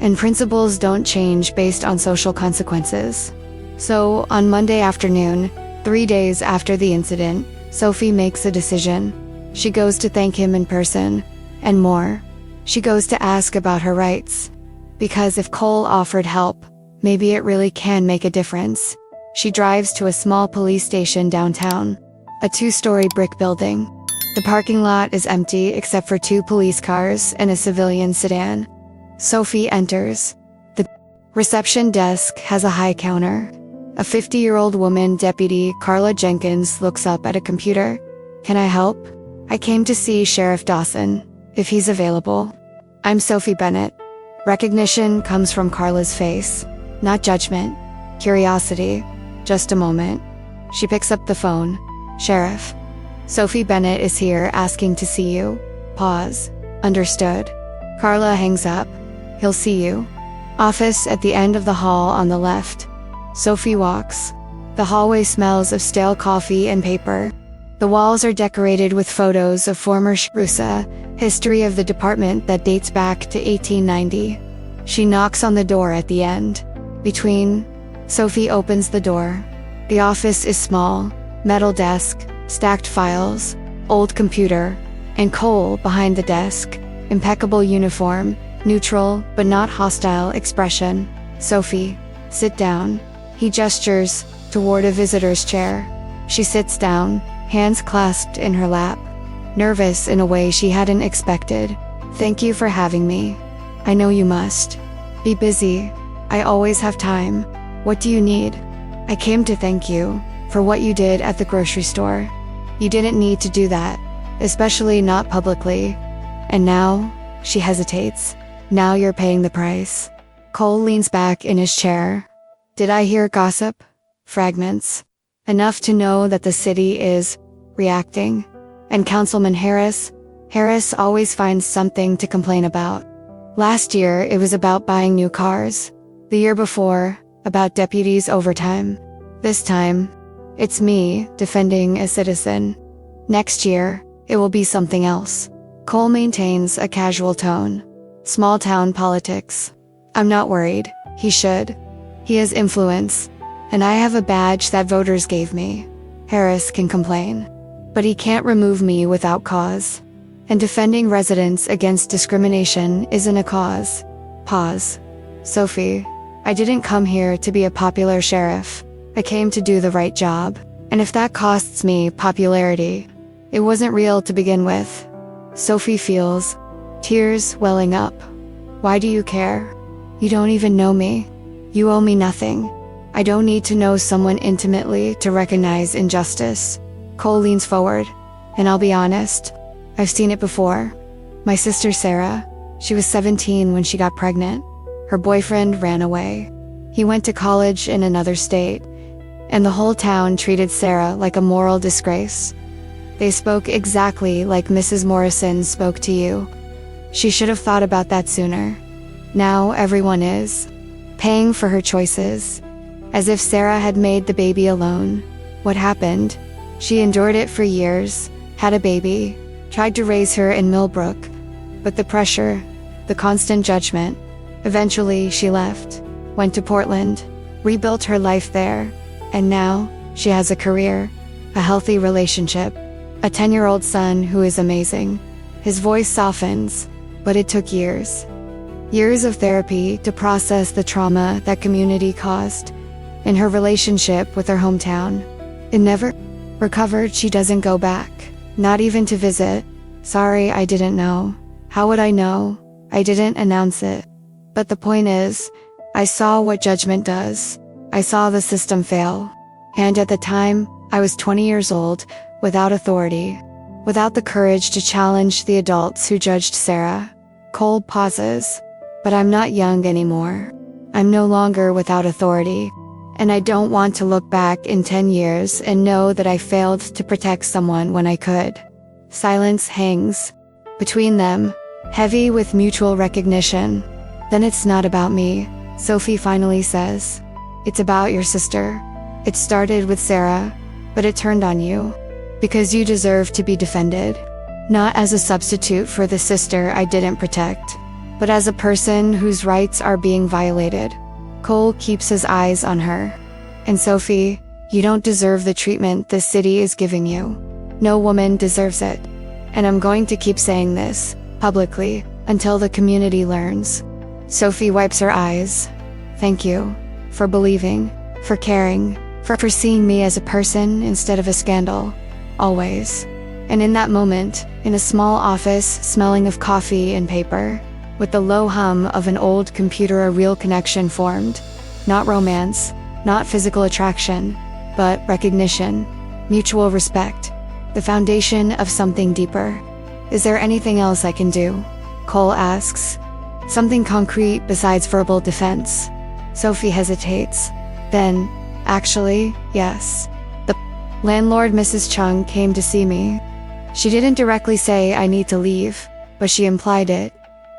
And principles don't change based on social consequences. So, on Monday afternoon, 3 days after the incident, Sophie makes a decision. She goes to thank him in person, and more. She goes to ask about her rights. Because if Cole offered help, maybe it really can make a difference. She drives to a small police station downtown. A 2-story brick building. The parking lot is empty except for 2 police cars and a civilian sedan. Sophie enters. The reception desk has a high counter. A 50-year-old woman, Deputy Carla Jenkins, looks up at a computer. Can I help? I came to see Sheriff Dawson, if he's available. I'm Sophie Bennett. Recognition comes from Carla's face. Not judgment. Curiosity. Just a moment. She picks up the phone. Sheriff. Sophie Bennett is here asking to see you. Pause. Understood. Carla hangs up. He'll see you. Office at the end of the hall on the left. Sophie walks. The hallway smells of stale coffee and paper. The walls are decorated with photos of former SHRUSA, history of the department that dates back to 1890. She knocks on the door at the end. Sophie opens the door. The office is small, metal desk, stacked files, old computer, and Cole behind the desk. Impeccable uniform, neutral but not hostile expression. Sophie, sit down. He gestures toward a visitor's chair. She sits down, hands clasped in her lap. Nervous in a way she hadn't expected. Thank you for having me. I know you must be busy. I always have time. What do you need? I came to thank you for what you did at the grocery store. You didn't need to do that, especially not publicly. And now, she hesitates. Now you're paying the price. Cole leans back in his chair. Did I hear gossip? Fragments. Enough to know that the city is reacting. And Councilman Harris always finds something to complain about. Last year, it was about buying new cars. The year before, about deputies' overtime. This time, it's me defending a citizen. Next year, it will be something else. Cole maintains a casual tone. Small town politics. I'm not worried. He should. He has influence. And I have a badge that voters gave me. Harris can complain. But he can't remove me without cause. And defending residents against discrimination isn't a cause. Pause. Sophie, I didn't come here to be a popular sheriff. I came to do the right job. And if that costs me popularity, it wasn't real to begin with. Sophie feels tears welling up. Why do you care? You don't even know me. You owe me nothing. I don't need to know someone intimately to recognize injustice. Cole leans forward. And I'll be honest, I've seen it before. My sister Sarah, she was 17 when she got pregnant. Her boyfriend ran away. He went to college in another state. And the whole town treated Sarah like a moral disgrace. They spoke exactly like Mrs. Morrison spoke to you. She should have thought about that sooner. Now everyone is paying for her choices. As if Sarah had made the baby alone. What happened? She endured it for years, had a baby, tried to raise her in Millbrook. But the pressure, the constant judgment. Eventually she left, went to Portland, rebuilt her life there. And now, she has a career, a healthy relationship, A 10-year-old son who is amazing. His voice softens, but it took years. Years of therapy to process the trauma that community caused. In her relationship with her hometown, it never recovered. She doesn't go back, not even to visit. Sorry, I didn't know. How would I know? I didn't announce it. But the point is, I saw what judgment does. I saw the system fail. And at the time, I was 20 years old, without authority, without the courage to challenge the adults who judged Sarah. Cole pauses. But I'm not young anymore. I'm no longer without authority. And I don't want to look back in 10 years and know that I failed to protect someone when I could. Silence hangs between them, heavy with mutual recognition. Then it's not about me, Sophie finally says. It's about your sister. It started with Sarah, but it turned on you. Because you deserve to be defended. Not as a substitute for the sister I didn't protect, but as a person whose rights are being violated. Cole keeps his eyes on her. And Sophie, you don't deserve the treatment this city is giving you. No woman deserves it. And I'm going to keep saying this, publicly, until the community learns. Sophie wipes her eyes. Thank you. For believing. For caring. For seeing me as a person instead of a scandal. Always. And in that moment, in a small office smelling of coffee and paper, with the low hum of an old computer, a real connection formed. Not romance, not physical attraction, but recognition, mutual respect, the foundation of something deeper. Is there anything else I can do? Cole asks. Something concrete besides verbal defense. Sophie hesitates. Then, actually, yes. The landlord, Mrs. Chung, came to see me. She didn't directly say I need to leave, but she implied it.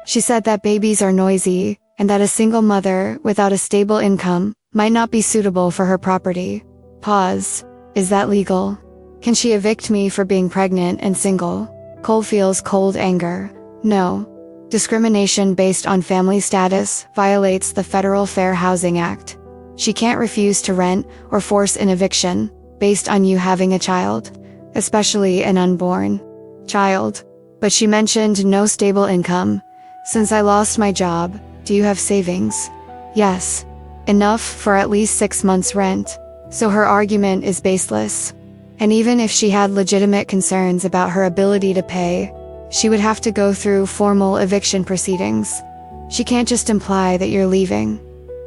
She said that babies are noisy, and that a single mother without a stable income might not be suitable for her property. Pause. Is that legal? Can she evict me for being pregnant and single? Cole feels cold anger. No. Discrimination based on family status violates the Federal Fair Housing Act. She can't refuse to rent or force an eviction based on you having a child, especially an unborn child. But she mentioned no stable income. Since I lost my job, do you have savings? Yes. Enough for at least 6 months' rent. So her argument is baseless. And even if she had legitimate concerns about her ability to pay, she would have to go through formal eviction proceedings. She can't just imply that you're leaving.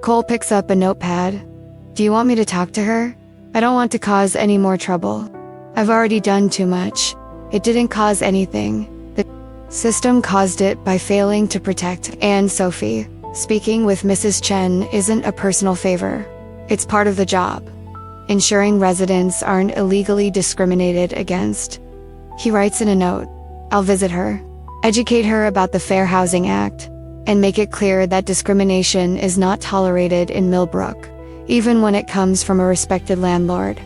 Cole picks up a notepad. Do you want me to talk to her? I don't want to cause any more trouble. I've already done too much. It didn't cause anything. The system caused it by failing to protect and Sophie. Speaking with Mrs. Chen isn't a personal favor. It's part of the job. Ensuring residents aren't illegally discriminated against. He writes in a note, I'll visit her, educate her about the Fair Housing Act, and make it clear that discrimination is not tolerated in Millbrook, even when it comes from a respected landlord.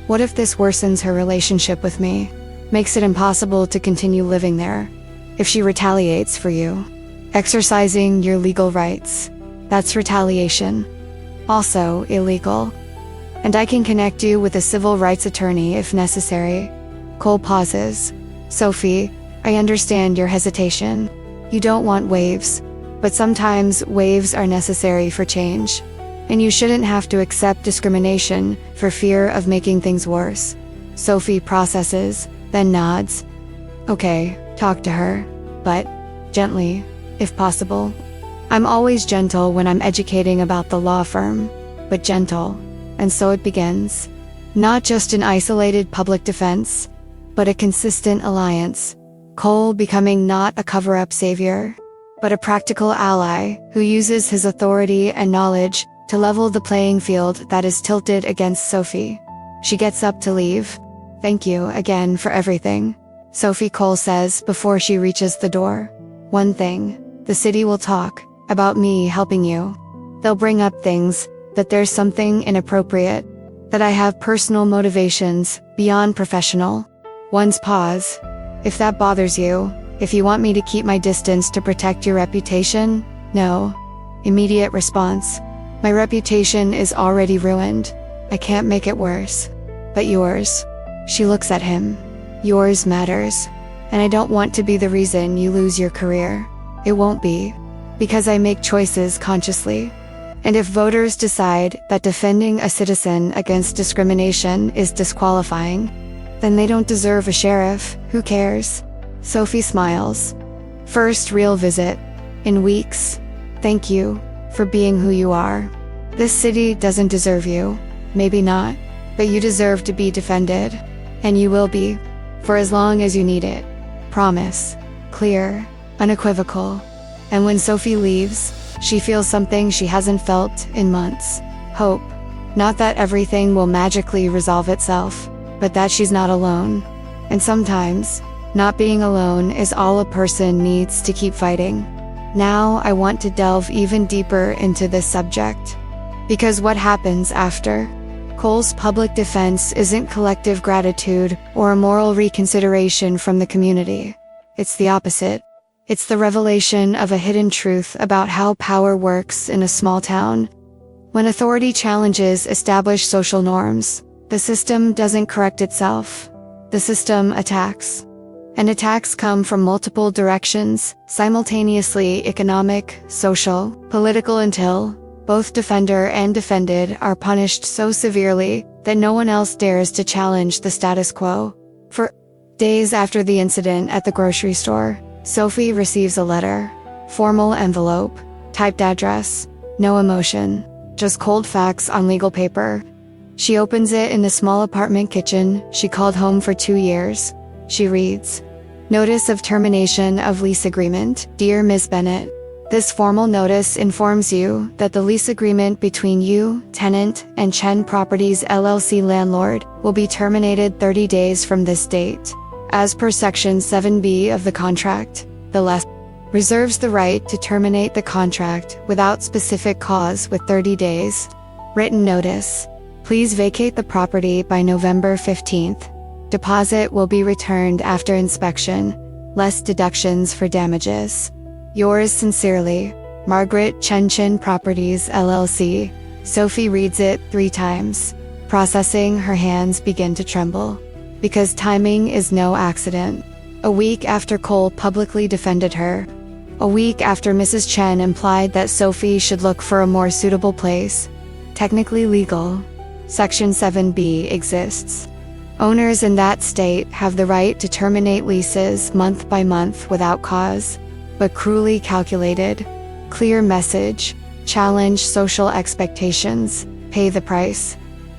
What if this worsens her relationship with me, makes it impossible to continue living there? If she retaliates for you, exercising your legal rights, that's retaliation. Also illegal. And I can connect you with a civil rights attorney if necessary. Cole pauses. Sophie, I understand your hesitation. You don't want waves, but sometimes waves are necessary for change. And you shouldn't have to accept discrimination for fear of making things worse. Sophie processes, then nods. Okay, talk to her, but gently, if possible. I'm always gentle when I'm educating about the law firm, but gentle. And so it begins. Not just an isolated public defense, but a consistent alliance. Cole becoming not a cover-up savior, but a practical ally who uses his authority and knowledge to level the playing field that is tilted against Sophie. She gets up to leave. Thank you again for everything, Sophie, Cole says before she reaches the door. One thing, the city will talk about me helping you. They'll bring up things, that there's something inappropriate, that I have personal motivations beyond professional. One's pause. If that bothers you, if you want me to keep my distance to protect your reputation, no. Immediate response. My reputation is already ruined. I can't make it worse. But yours. She looks at him. Yours matters. And I don't want to be the reason you lose your career. It won't be. Because I make choices consciously. And if voters decide that defending a citizen against discrimination is disqualifying, then they don't deserve a sheriff. Who cares? Sophie smiles. First real visit. In weeks. Thank you for being who you are. This city doesn't deserve you. Maybe not. But you deserve to be defended. And you will be. For as long as you need it. Promise. Clear. Unequivocal. And when Sophie leaves, she feels something she hasn't felt in months. Hope. Not that everything will magically resolve itself, but that she's not alone. And sometimes, not being alone is all a person needs to keep fighting. Now I want to delve even deeper into this subject. Because what happens after Cole's public defense isn't collective gratitude or a moral reconsideration from the community. It's the opposite. It's the revelation of a hidden truth about how power works in a small town. When authority challenges established social norms, the system doesn't correct itself. The system attacks. And attacks come from multiple directions, simultaneously economic, social, political, until both defender and defended are punished so severely that no one else dares to challenge the status quo. For days after the incident at the grocery store, Sophie receives a letter. Formal envelope, typed address, no emotion, just cold facts on legal paper. She opens it in the small apartment kitchen she called home for 2 years. She reads, Notice of termination of lease agreement, dear Ms. Bennett. This formal notice informs you that the lease agreement between you, tenant, and Chen Properties LLC landlord will be terminated 30 days from this date. As per Section 7B of the contract, the lessor reserves the right to terminate the contract without specific cause with 30 days. Written notice. Please vacate the property by November 15th. Deposit will be returned after inspection, less deductions for damages. Yours sincerely, Margaret Chen Properties LLC. Sophie reads it 3 times. Processing, her hands begin to tremble. Because timing is no accident. A week after Cole publicly defended her. A week after Mrs. Chen implied that Sophie should look for a more suitable place. Technically legal. Section 7B exists. Owners in that state have the right to terminate leases month by month without cause. But cruelly calculated. Clear message. Challenge social expectations. Pay the price.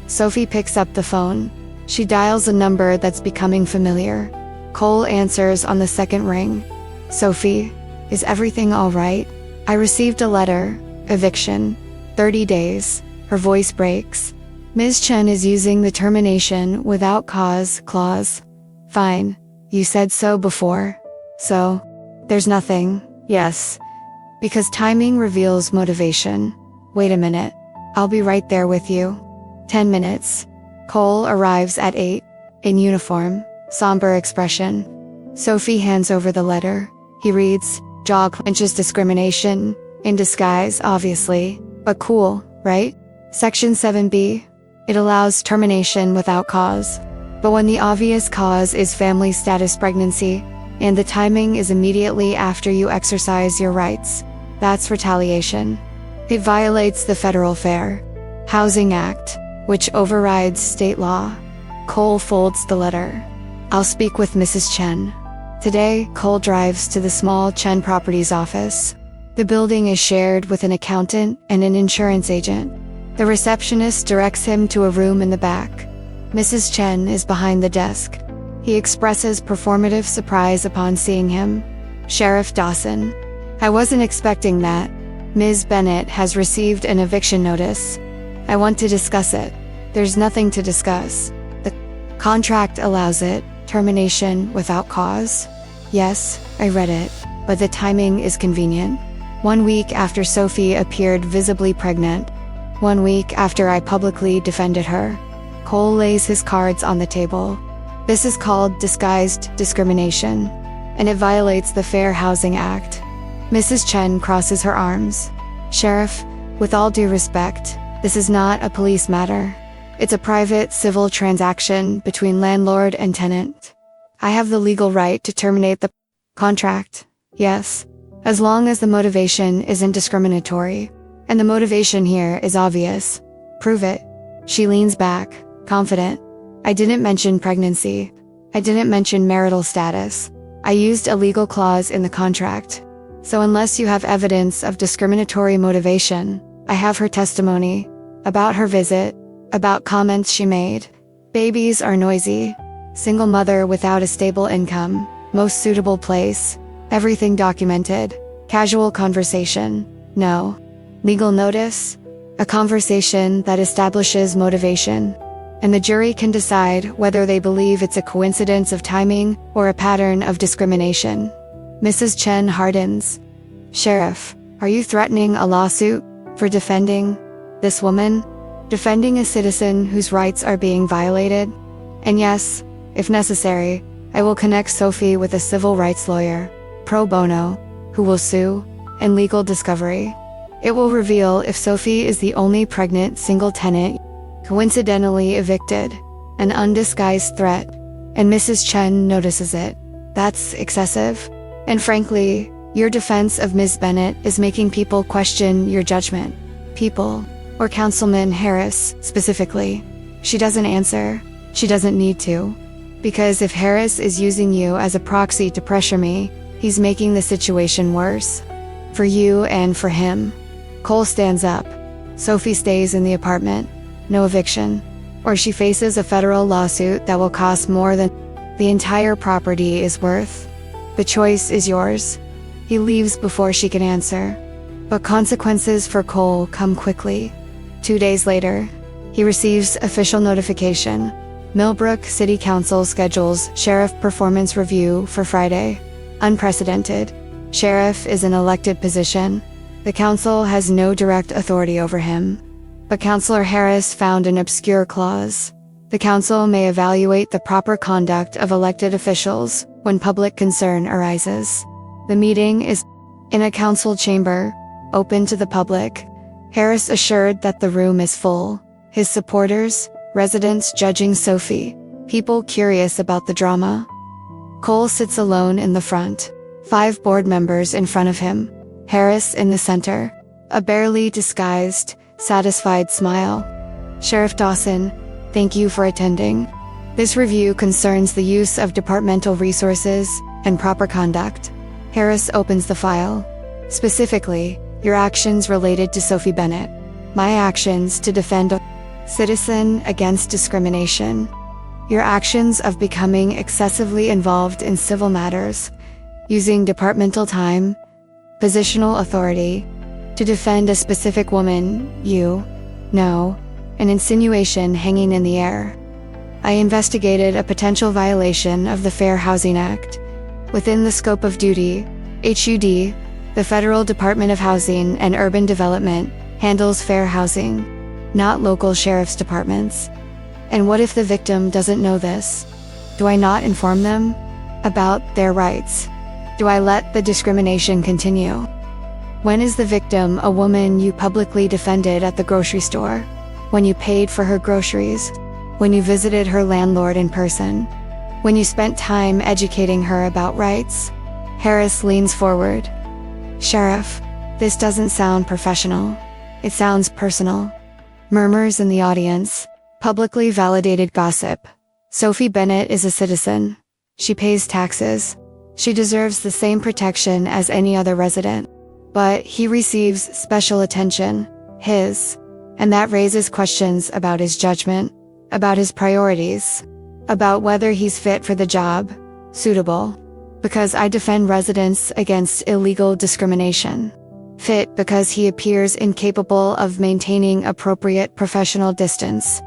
Sophie picks up the phone. She dials a number that's becoming familiar. Cole answers on the second ring. Sophie, is everything all right? I received a letter. Eviction. 30 days. Her voice breaks. Ms. Chen is using the termination without cause clause. Fine. You said so before. So, there's nothing. Yes. Because timing reveals motivation. Wait a minute. I'll be right there with you. 10 minutes. Cole arrives at 8. In uniform, somber expression. Sophie hands over the letter. He reads, jaw clenches, discrimination. In disguise, obviously. But cool, right? Section 7B. It allows termination without cause. But when the obvious cause is family status pregnancy, and the timing is immediately after you exercise your rights, that's retaliation. It violates the Federal Fair Housing Act, which overrides state law. Cole folds the letter. I'll speak with Mrs. Chen. Today, Cole drives to the small Chen Properties office. The building is shared with an accountant and an insurance agent. The receptionist directs him to a room in the back. Mrs. Chen is behind the desk. He expresses performative surprise upon seeing him. Sheriff Dawson. I wasn't expecting that. Ms. Bennett has received an eviction notice. I want to discuss it. There's nothing to discuss. The contract allows it. Termination without cause. Yes, I read it. But the timing is convenient. 1 week after Sophie appeared visibly pregnant. 1 week after I publicly defended her. Cole lays his cards on the table. This is called disguised discrimination, and it violates the Fair Housing Act. Mrs. Chen crosses her arms. Sheriff, with all due respect, this is not a police matter. It's a private civil transaction between landlord and tenant. I have the legal right to terminate the contract. Yes. As long as the motivation isn't discriminatory. And the motivation here is obvious. Prove it. She leans back, confident. I didn't mention pregnancy. I didn't mention marital status. I used a legal clause in the contract. So unless you have evidence of discriminatory motivation, I have her testimony. About her visit. About comments she made. Babies are noisy. Single mother without a stable income. Most suitable place. Everything documented. Casual conversation. No. Legal notice. A conversation that establishes motivation. And the jury can decide whether they believe it's a coincidence of timing or a pattern of discrimination. Mrs. Chen hardens. Sheriff, are you threatening a lawsuit for defending this woman? Defending a citizen whose rights are being violated? And yes, if necessary, I will connect Sophie with a civil rights lawyer, pro bono, who will sue, and legal discovery. It will reveal if Sophie is the only pregnant single tenant coincidentally evicted, an undisguised threat, and Mrs. Chen notices it. That's excessive. And frankly, your defense of Ms. Bennett is making people question your judgment. People, or Councilman Harris, specifically. She doesn't answer. She doesn't need to. Because if Harris is using you as a proxy to pressure me, he's making the situation worse. For you and for him. Cole stands up. Sophie stays in the apartment. No eviction. Or she faces a federal lawsuit that will cost more than the entire property is worth. The choice is yours. He leaves before she can answer. But consequences for Cole come quickly. 2 days later, he receives official notification. Millbrook City Council schedules sheriff performance review for Friday. Unprecedented. Sheriff is an elected position. The council has no direct authority over him. But Councilor Harris found an obscure clause. The council may evaluate the proper conduct of elected officials when public concern arises. The meeting is in a council chamber, open to the public. Harris assured that the room is full. His supporters, residents judging Sophie, people curious about the drama. Cole sits alone in the front. 5 board members in front of him. Harris in the center. A barely disguised, satisfied smile. Sheriff Dawson, thank you for attending. This review concerns the use of departmental resources and proper conduct. Harris opens the file. Specifically, your actions related to Sophie Bennett. My actions to defend a citizen against discrimination. Your actions of becoming excessively involved in civil matters, using departmental time, positional authority, to defend a specific woman, you know, an insinuation hanging in the air. I investigated a potential violation of the Fair Housing Act. Within the scope of duty, HUD, the Federal Department of Housing and Urban Development, handles fair housing, not local sheriff's departments. And what if the victim doesn't know this? Do I not inform them about their rights? Do I let the discrimination continue? When is the victim a woman you publicly defended at the grocery store? When you paid for her groceries? When you visited her landlord in person? When you spent time educating her about rights? Harris leans forward. Sheriff, this doesn't sound professional. It sounds personal. Murmurs in the audience. Publicly validated gossip. Sophie Bennett is a citizen. She pays taxes. She deserves the same protection as any other resident. But he receives special attention, his, and that raises questions about his judgment, about his priorities, about whether he's fit for the job, suitable, because I defend residents against illegal discrimination, fit because he appears incapable of maintaining appropriate professional distance.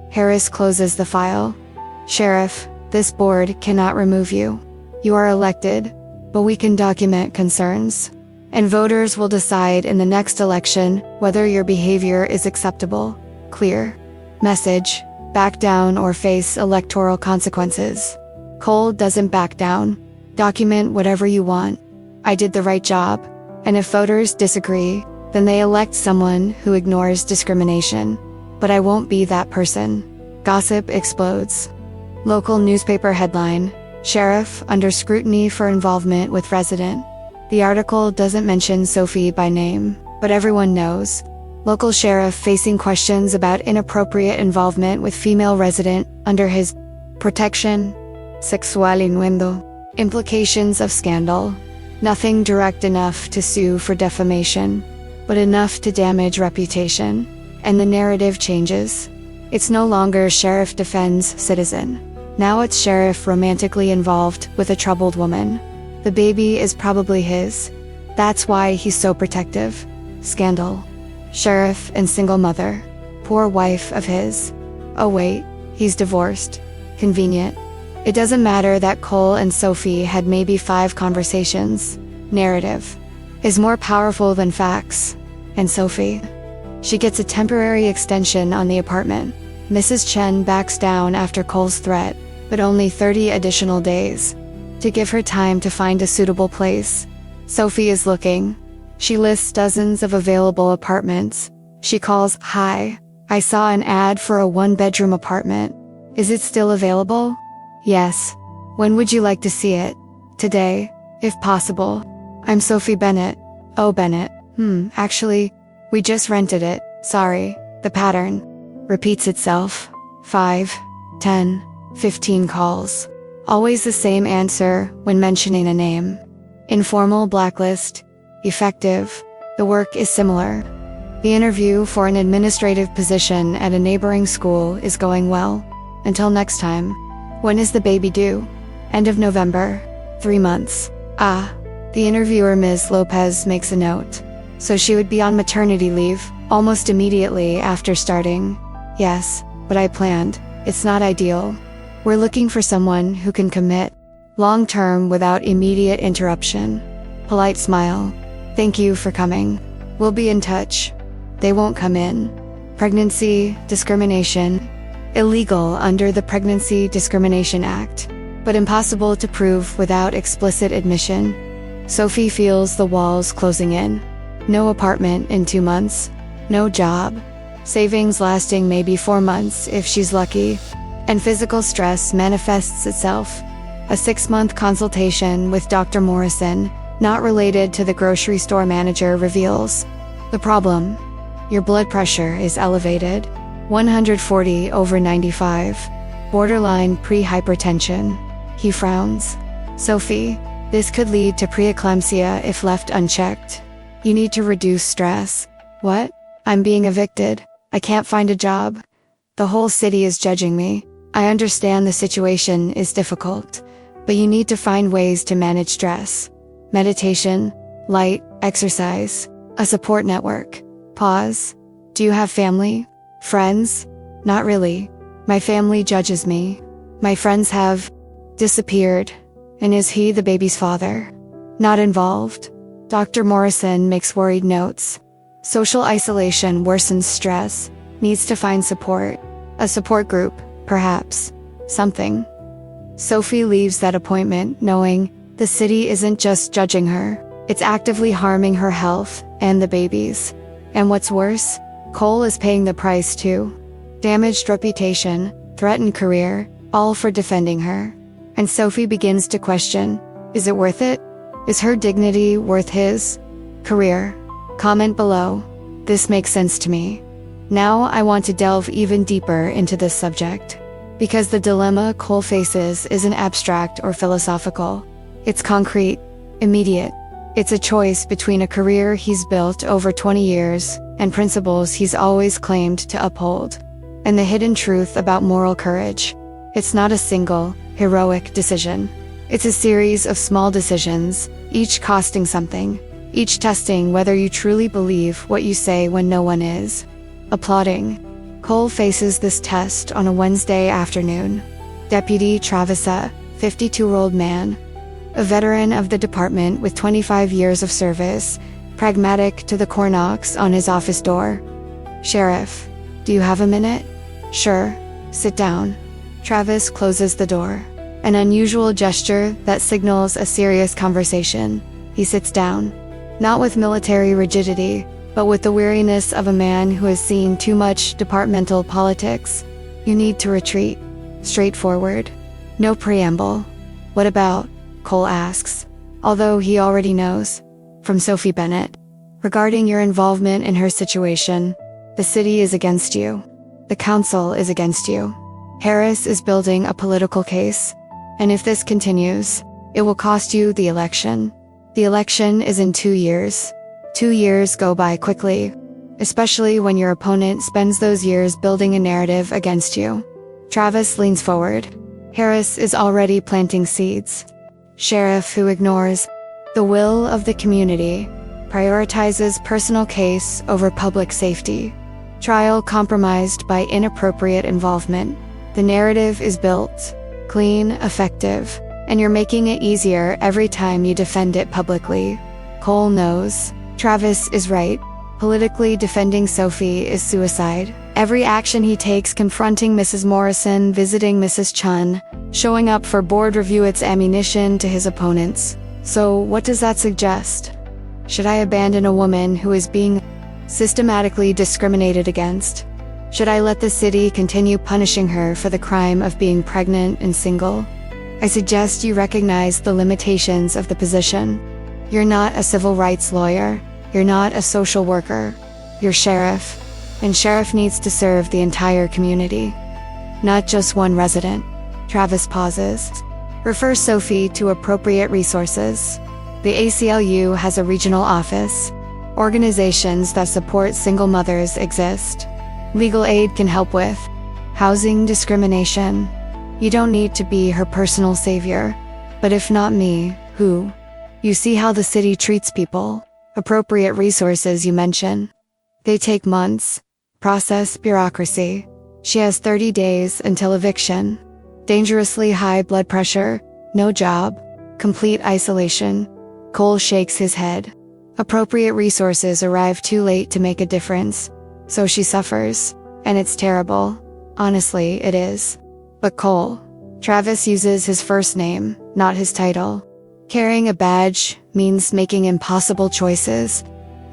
Harris closes the file. Sheriff, this board cannot remove you. You are elected, but we can document concerns. And voters will decide in the next election whether your behavior is acceptable. Clear. Message, back down or face electoral consequences. Cole doesn't back down. Document whatever you want. I did the right job. And if voters disagree, then they elect someone who ignores discrimination. But I won't be that person. Gossip explodes. Local newspaper headline, Sheriff under scrutiny for involvement with resident. The article doesn't mention Sophie by name, but everyone knows. Local sheriff facing questions about inappropriate involvement with female resident under his protection. Sexual innuendo. Implications of scandal. Nothing direct enough to sue for defamation, but enough to damage reputation. And the narrative changes. It's no longer sheriff defends citizen. Now it's sheriff romantically involved with a troubled woman. The baby is probably his. That's why he's so protective. Scandal. Sheriff and single mother. Poor wife of his. Oh wait, he's divorced. Convenient. It doesn't matter that Cole and Sophie had maybe 5 conversations. Narrative is more powerful than facts. And Sophie? She gets a temporary extension on the apartment. Mrs. Chen backs down after Cole's threat, but only 30 additional days. To give her time to find a suitable place. Sophie is looking. She lists dozens of available apartments. She calls, "Hi, I saw an ad for a 1-bedroom apartment. Is it still available?" "Yes. When would you like to see it?" "Today, if possible." "I'm Sophie Bennett." "Oh, Bennett. Actually, we just rented it. Sorry." The pattern repeats itself. 5, 10, 15 calls. Always the same answer when mentioning a name. Informal blacklist. Effective. The work is similar. The interview for an administrative position at a neighboring school is going well. Until next time. When is the baby due? End of November. 3 months. The interviewer Ms. Lopez makes a note. So she would be on maternity leave, almost immediately after starting. Yes, but I planned. It's not ideal. We're looking for someone who can commit long-term without immediate interruption. Polite smile. Thank you for coming. We'll be in touch. They won't come in. Pregnancy discrimination. Illegal under the Pregnancy Discrimination Act, but impossible to prove without explicit admission. Sophie feels the walls closing in. No apartment in 2 months. No job. Savings lasting maybe 4 months if she's lucky. And physical stress manifests itself. A 6-month consultation with Dr. Morrison, not related to the grocery store manager, reveals the problem. Your blood pressure is elevated. 140/95. Borderline pre-hypertension. He frowns. Sophie, this could lead to preeclampsia if left unchecked. You need to reduce stress. What? I'm being evicted. I can't find a job. The whole city is judging me. I understand the situation is difficult, but you need to find ways to manage stress. Meditation, light, exercise, a support network. Pause. Do you have family? Friends? Not really. My family judges me. My friends have disappeared. And is he the baby's father? Not involved. Dr. Morrison makes worried notes. Social isolation worsens stress. Needs to find support. A support group, perhaps. Something. Sophie leaves that appointment knowing the city isn't just judging her. It's actively harming her health and the baby's. And what's worse, Cole is paying the price too. Damaged reputation, threatened career, all for defending her. And Sophie begins to question, is it worth it? Is her dignity worth his career? Comment below. This makes sense to me. Now I want to delve even deeper into this subject. Because the dilemma Cole faces isn't abstract or philosophical. It's concrete, immediate. It's a choice between a career he's built over 20 years and principles he's always claimed to uphold. And the hidden truth about moral courage. It's not a single, heroic decision. It's a series of small decisions, each costing something, each testing whether you truly believe what you say when no one is applauding. Cole faces this test on a Wednesday afternoon. Deputy Travessa, 52-year-old man, a veteran of the department with 25 years of service, pragmatic to the core, knocks on his office door. Sheriff, do you have a minute? Sure, sit down. Travis closes the door. An unusual gesture that signals a serious conversation. He sits down. Not with military rigidity, but with the weariness of a man who has seen too much departmental politics. You need to retreat. Straightforward. No preamble. What about? Cole asks, although he already knows. From Sophie Bennett. Regarding your involvement in her situation, the city is against you. The council is against you. Harris is building a political case, and if this continues, it will cost you the election. The election is in 2 years. 2 years go by quickly, especially when your opponent spends those years building a narrative against you. Travis leans forward. Harris is already planting seeds. Sheriff who ignores the will of the community, prioritizes personal case over public safety. Trial compromised by inappropriate involvement. The narrative is built, clean, effective, and you're making it easier every time you defend it publicly. Cole knows. Travis is right. Politically defending Sophie is suicide. Every action he takes confronting Mrs. Morrison, visiting Mrs. Chun, showing up for board review, it's ammunition to his opponents. So what does that suggest? Should I abandon a woman who is being systematically discriminated against? Should I let the city continue punishing her for the crime of being pregnant and single? I suggest you recognize the limitations of the position. You're not a civil rights lawyer. You're not a social worker. You're sheriff. And sheriff needs to serve the entire community, not just one resident. Travis pauses. Refer Sophie to appropriate resources. The ACLU has a regional office. Organizations that support single mothers exist. Legal aid can help with housing discrimination. You don't need to be her personal savior. But if not me, who? You see how the city treats people. Appropriate resources you mention. They take months. Process bureaucracy. She has 30 days until eviction. Dangerously high blood pressure, no job, complete isolation. Cole shakes his head. Appropriate resources arrive too late to make a difference. So she suffers. And it's terrible. Honestly, it is. But Cole. Travis uses his first name, not his title. Carrying a badge means making impossible choices.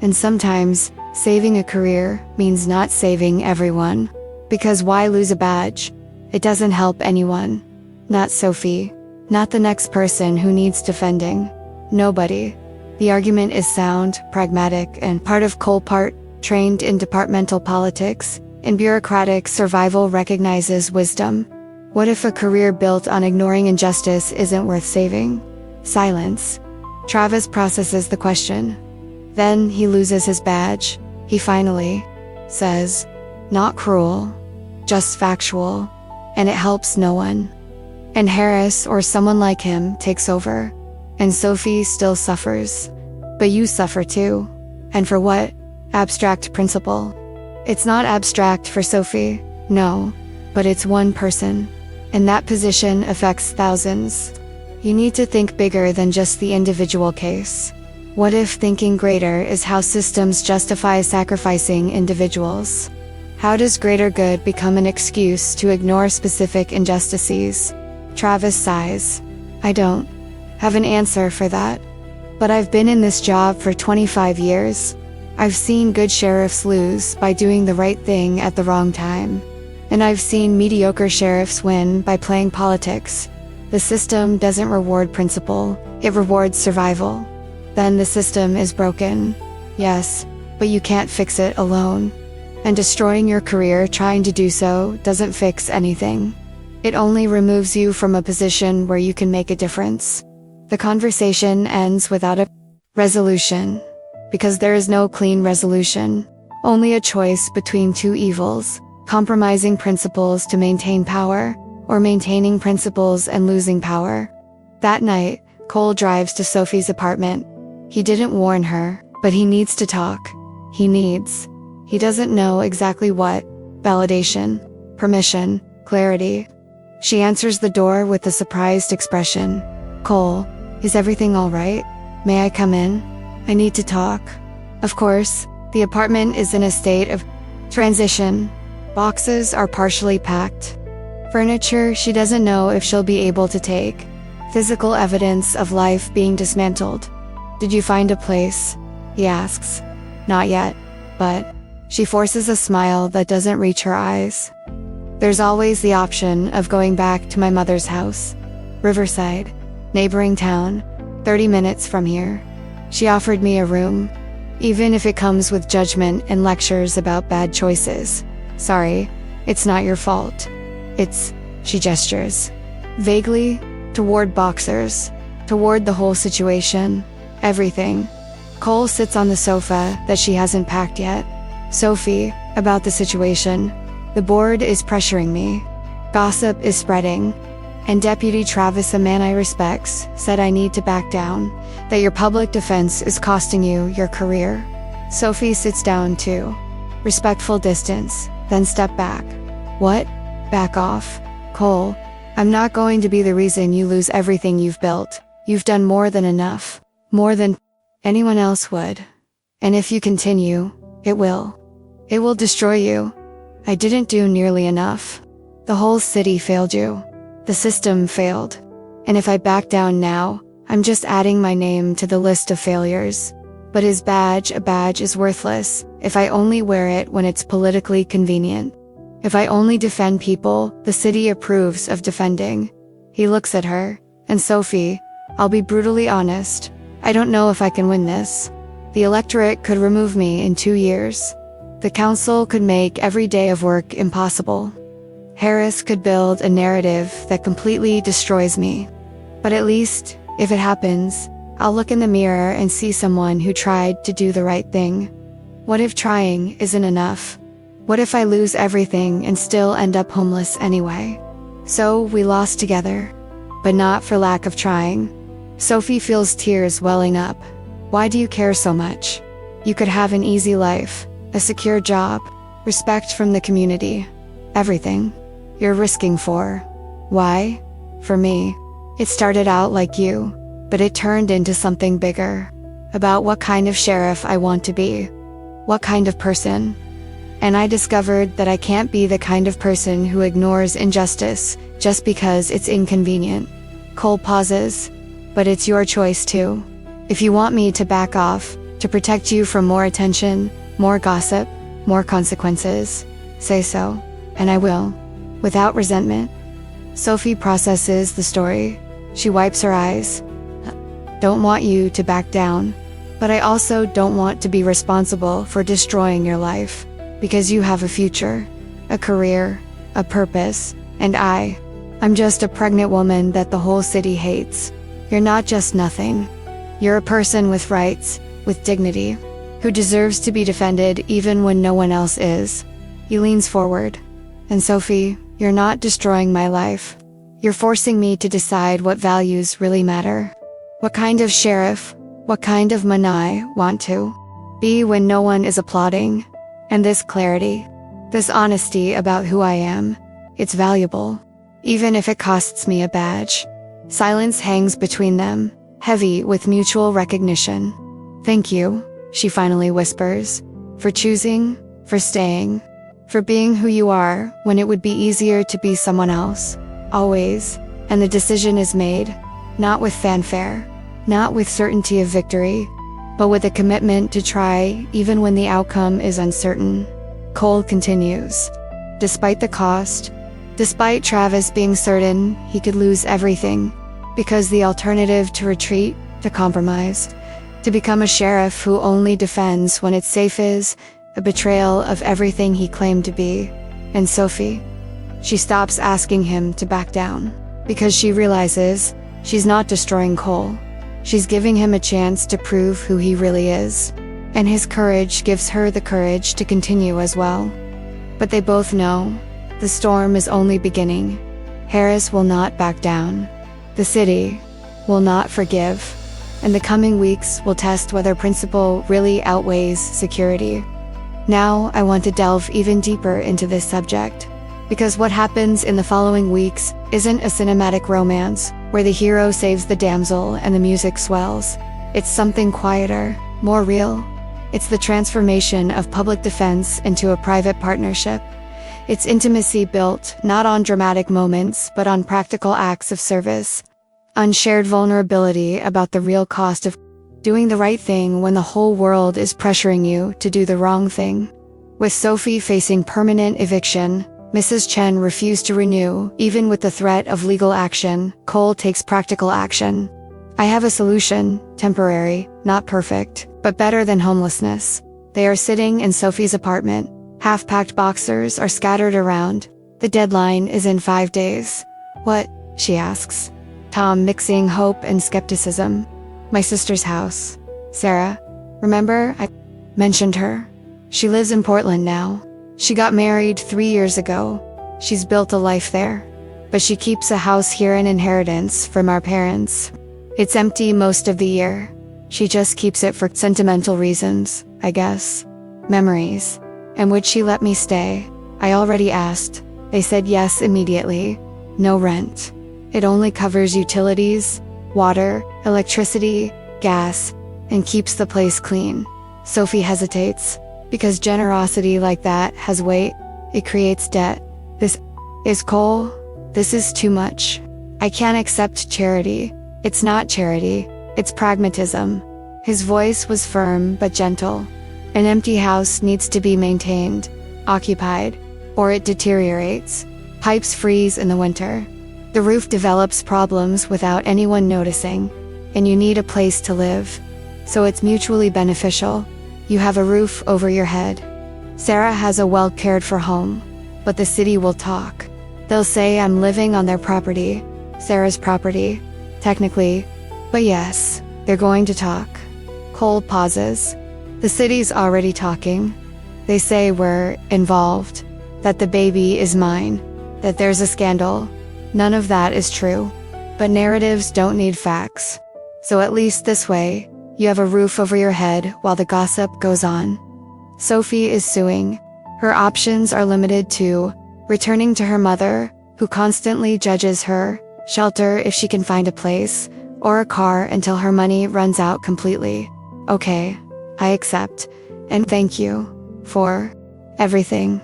And sometimes, saving a career means not saving everyone. Because why lose a badge? It doesn't help anyone. Not Sophie. Not the next person who needs defending. Nobody. The argument is sound, pragmatic, and part of Cole part, trained in departmental politics, in bureaucratic survival recognizes wisdom. What if a career built on ignoring injustice isn't worth saving? Silence. Travis processes the question. Then he loses his badge. He finally says, not cruel, just factual, and it helps no one. And Harris or someone like him takes over. And Sophie still suffers. But you suffer too. And for what? Abstract principle. It's not abstract for Sophie, no, but it's one person. And that position affects thousands. You need to think bigger than just the individual case. What if thinking greater is how systems justify sacrificing individuals? How does greater good become an excuse to ignore specific injustices? Travis sighs. I don't have an answer for that. But I've been in this job for 25 years. I've seen good sheriffs lose by doing the right thing at the wrong time. And I've seen mediocre sheriffs win by playing politics. The system doesn't reward principle, it rewards survival. Then the system is broken. Yes, but you can't fix it alone. And destroying your career trying to do so doesn't fix anything. It only removes you from a position where you can make a difference. The conversation ends without a resolution. Because there is no clean resolution. Only a choice between two evils, compromising principles to maintain power, or maintaining principles and losing power. That night, Cole drives to Sophie's apartment. He didn't warn her, but he needs to talk. He doesn't know exactly what. Validation, permission, clarity. She answers the door with a surprised expression. Cole, is everything all right? May I come in? I need to talk. Of course, the apartment is in a state of transition. Boxes are partially packed. Furniture she doesn't know if she'll be able to take. Physical evidence of life being dismantled. Did you find a place? He asks. Not yet, but she forces a smile that doesn't reach her eyes. There's always the option of going back to my mother's house. Riverside. Neighboring town, 30 minutes from here. She offered me a room, even if it comes with judgment and lectures about bad choices. Sorry, it's not your fault. She gestures vaguely toward boxers, toward the whole situation, everything. Cole sits on the sofa that she hasn't packed yet. Sophie, about the situation. The board is pressuring me. Gossip is spreading. And Deputy Travis, a man I respect, said I need to back down, that your public defense is costing you your career. Sophie sits down too. Respectful distance, then step back. What? Back off. Cole, I'm not going to be the reason you lose everything you've built. You've done more than enough. More than anyone else would. And if you continue, it will. It will destroy you. I didn't do nearly enough. The whole city failed you. The system failed. And if I back down now, I'm just adding my name to the list of failures. But a badge is worthless if I only wear it when it's politically convenient. If I only defend people the city approves of defending. He looks at her, and Sophie, I'll be brutally honest, I don't know if I can win this. The electorate could remove me in 2 years. The council could make every day of work impossible. Harris could build a narrative that completely destroys me. But at least, if it happens, I'll look in the mirror and see someone who tried to do the right thing. What if trying isn't enough? What if I lose everything and still end up homeless anyway? So we lost together. But not for lack of trying. Sophie feels tears welling up. Why do you care so much? You could have an easy life, a secure job, respect from the community. Everything you're risking for. Why? For me, it started out like you, but it turned into something bigger. About what kind of sheriff I want to be. What kind of person. And I discovered that I can't be the kind of person who ignores injustice just because it's inconvenient. Cole pauses. But it's your choice too. If you want me to back off, to protect you from more attention, more gossip, more consequences, say so, and I will. Without resentment. Sophie processes the story. She wipes her eyes. Don't want you to back down, but I also don't want to be responsible for destroying your life. Because you have a future, a career, a purpose, and I'm just a pregnant woman that the whole city hates. You're not just nothing. You're a person with rights, with dignity, who deserves to be defended even when no one else is. He leans forward. And Sophie, you're not destroying my life. You're forcing me to decide what values really matter. What kind of sheriff, what kind of man I want to be when no one is applauding. And this clarity, this honesty about who I am, it's valuable. Even if it costs me a badge. Silence hangs between them, heavy with mutual recognition. Thank you, she finally whispers, for choosing, for staying, for being who you are when it would be easier to be someone else, always. And the decision is made, not with fanfare, not with certainty of victory, but with a commitment to try even when the outcome is uncertain. Cole continues. Despite the cost, despite Travis being certain he could lose everything, because the alternative to retreat, to compromise, to become a sheriff who only defends when it's safe is a betrayal of everything he claimed to be. And Sophie, she stops asking him to back down, because she realizes she's not destroying Cole. She's giving him a chance to prove who he really is. And his courage gives her the courage to continue as well. But they both know the storm is only beginning. Harris will not back down. The city will not forgive. And the coming weeks will test whether principle really outweighs security. Now I want to delve even deeper into this subject. Because what happens in the following weeks isn't a cinematic romance, where the hero saves the damsel and the music swells. It's something quieter, more real. It's the transformation of public defense into a private partnership. It's intimacy built not on dramatic moments but on practical acts of service. Unshared vulnerability about the real cost of doing the right thing when the whole world is pressuring you to do the wrong thing. With Sophie facing permanent eviction, Mrs. Chen refused to renew, even with the threat of legal action. Cole takes practical action. I have a solution, temporary, not perfect, but better than homelessness. They are sitting in Sophie's apartment. Half-packed boxers are scattered around. The deadline is in 5 days. What? She asks. Tom, mixing hope and skepticism. My sister's house. Sarah. Remember, I mentioned her? She lives in Portland now. She got married 3 years ago. She's built a life there. But she keeps a house here in inheritance from our parents. It's empty most of the year. She just keeps it for sentimental reasons, I guess. Memories. And would she let me stay? I already asked. They said yes immediately. No rent. It only covers utilities, water, electricity, gas, and keeps the place clean. Sophie hesitates. Because generosity like that has weight, it creates debt. This is Cole. This is too much. I can't accept charity. It's not charity, it's pragmatism. His voice was firm but gentle. An empty house needs to be maintained, occupied, or it deteriorates. Pipes freeze in the winter. The roof develops problems without anyone noticing, and you need a place to live. So it's mutually beneficial. You have a roof over your head. Sarah has a well-cared-for home, but the city will talk. They'll say I'm living on their property, Sarah's property, technically, but yes, they're going to talk. Cole pauses. The city's already talking. They say we're involved, that the baby is mine, that there's a scandal. None of that is true. But narratives don't need facts. So at least this way, you have a roof over your head while the gossip goes on. Sophie is suing. Her options are limited to returning to her mother, who constantly judges her, shelter if she can find a place, or a car until her money runs out completely. Okay, I accept. And thank you for everything.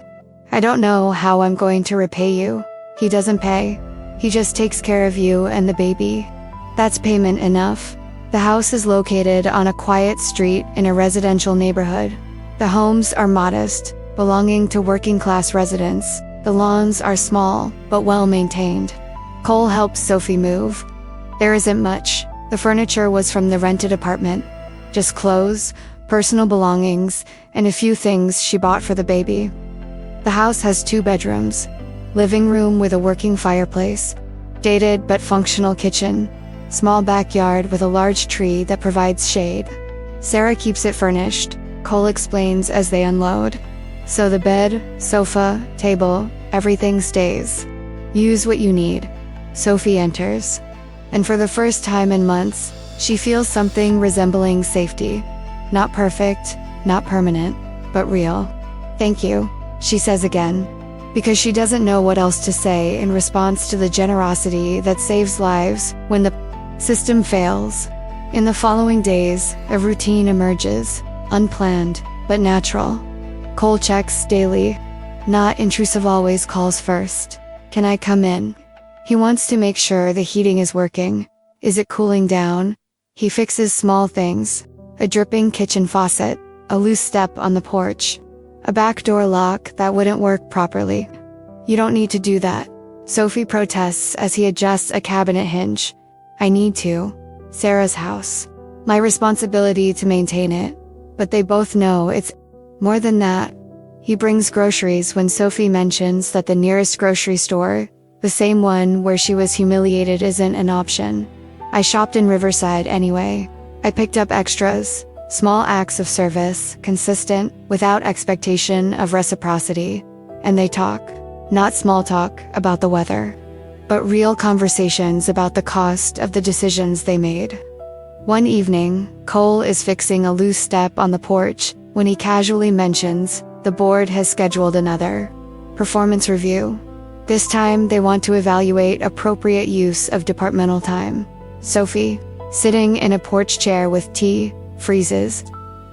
I don't know how I'm going to repay you. He doesn't pay. He just takes care of you and the baby. That's payment enough. The house is located on a quiet street in a residential neighborhood. The homes are modest, belonging to working-class residents. The lawns are small, but well-maintained. Cole helps Sophie move. There isn't much. The furniture was from the rented apartment. Just clothes, personal belongings, and a few things she bought for the baby. The house has 2 bedrooms, living room with a working fireplace, dated but functional kitchen, small backyard with a large tree that provides shade. Sarah keeps it furnished, Cole explains as they unload. So the bed, sofa, table, everything stays. Use what you need. Sophie enters. And for the first time in months, she feels something resembling safety. Not perfect, not permanent, but real. Thank you, she says again, because she doesn't know what else to say in response to the generosity that saves lives when the system fails. In the following days, a routine emerges, unplanned, but natural. Cole checks daily. Not intrusive, always calls first. Can I come in? He wants to make sure the heating is working. Is it cooling down? He fixes small things. A dripping kitchen faucet, a loose step on the porch, a back door lock that wouldn't work properly. You don't need to do that. Sophie protests as he adjusts a cabinet hinge. I need to. Sarah's house. My responsibility to maintain it. But they both know it's more than that. He brings groceries when Sophie mentions that the nearest grocery store, the same one where she was humiliated, isn't an option. I shopped in Riverside anyway. I picked up extras, small acts of service, consistent, without expectation of reciprocity. And they talk. Not small talk about the weather, but real conversations about the cost of the decisions they made. One evening, Cole is fixing a loose step on the porch when he casually mentions the board has scheduled another performance review. This time they want to evaluate appropriate use of departmental time. Sophie, sitting in a porch chair with tea, freezes.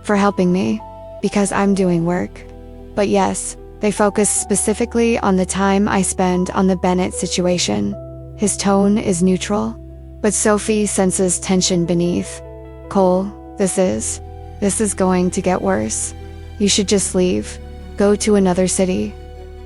For helping me, because I'm doing work. But yes, they focus specifically on the time I spend on the Bennett situation. His tone is neutral, but Sophie senses tension beneath. Cole, this is going to get worse. You should just leave. Go to another city.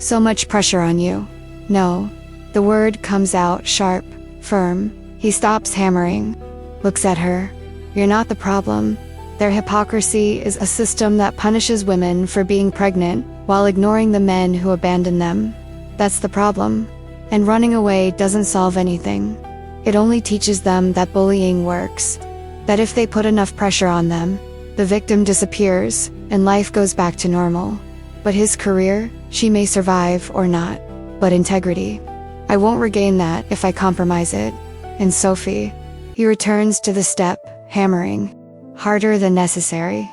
So much pressure on you. No. The word comes out sharp, firm. He stops hammering. Looks at her. You're not the problem. Their hypocrisy is a system that punishes women for being pregnant while ignoring the men who abandon them. That's the problem. And running away doesn't solve anything. It only teaches them that bullying works. That if they put enough pressure on them, the victim disappears and life goes back to normal. But his career, she may survive or not. But integrity, I won't regain that if I compromise it. And Sophie, he returns to the step, hammering. Harder than necessary.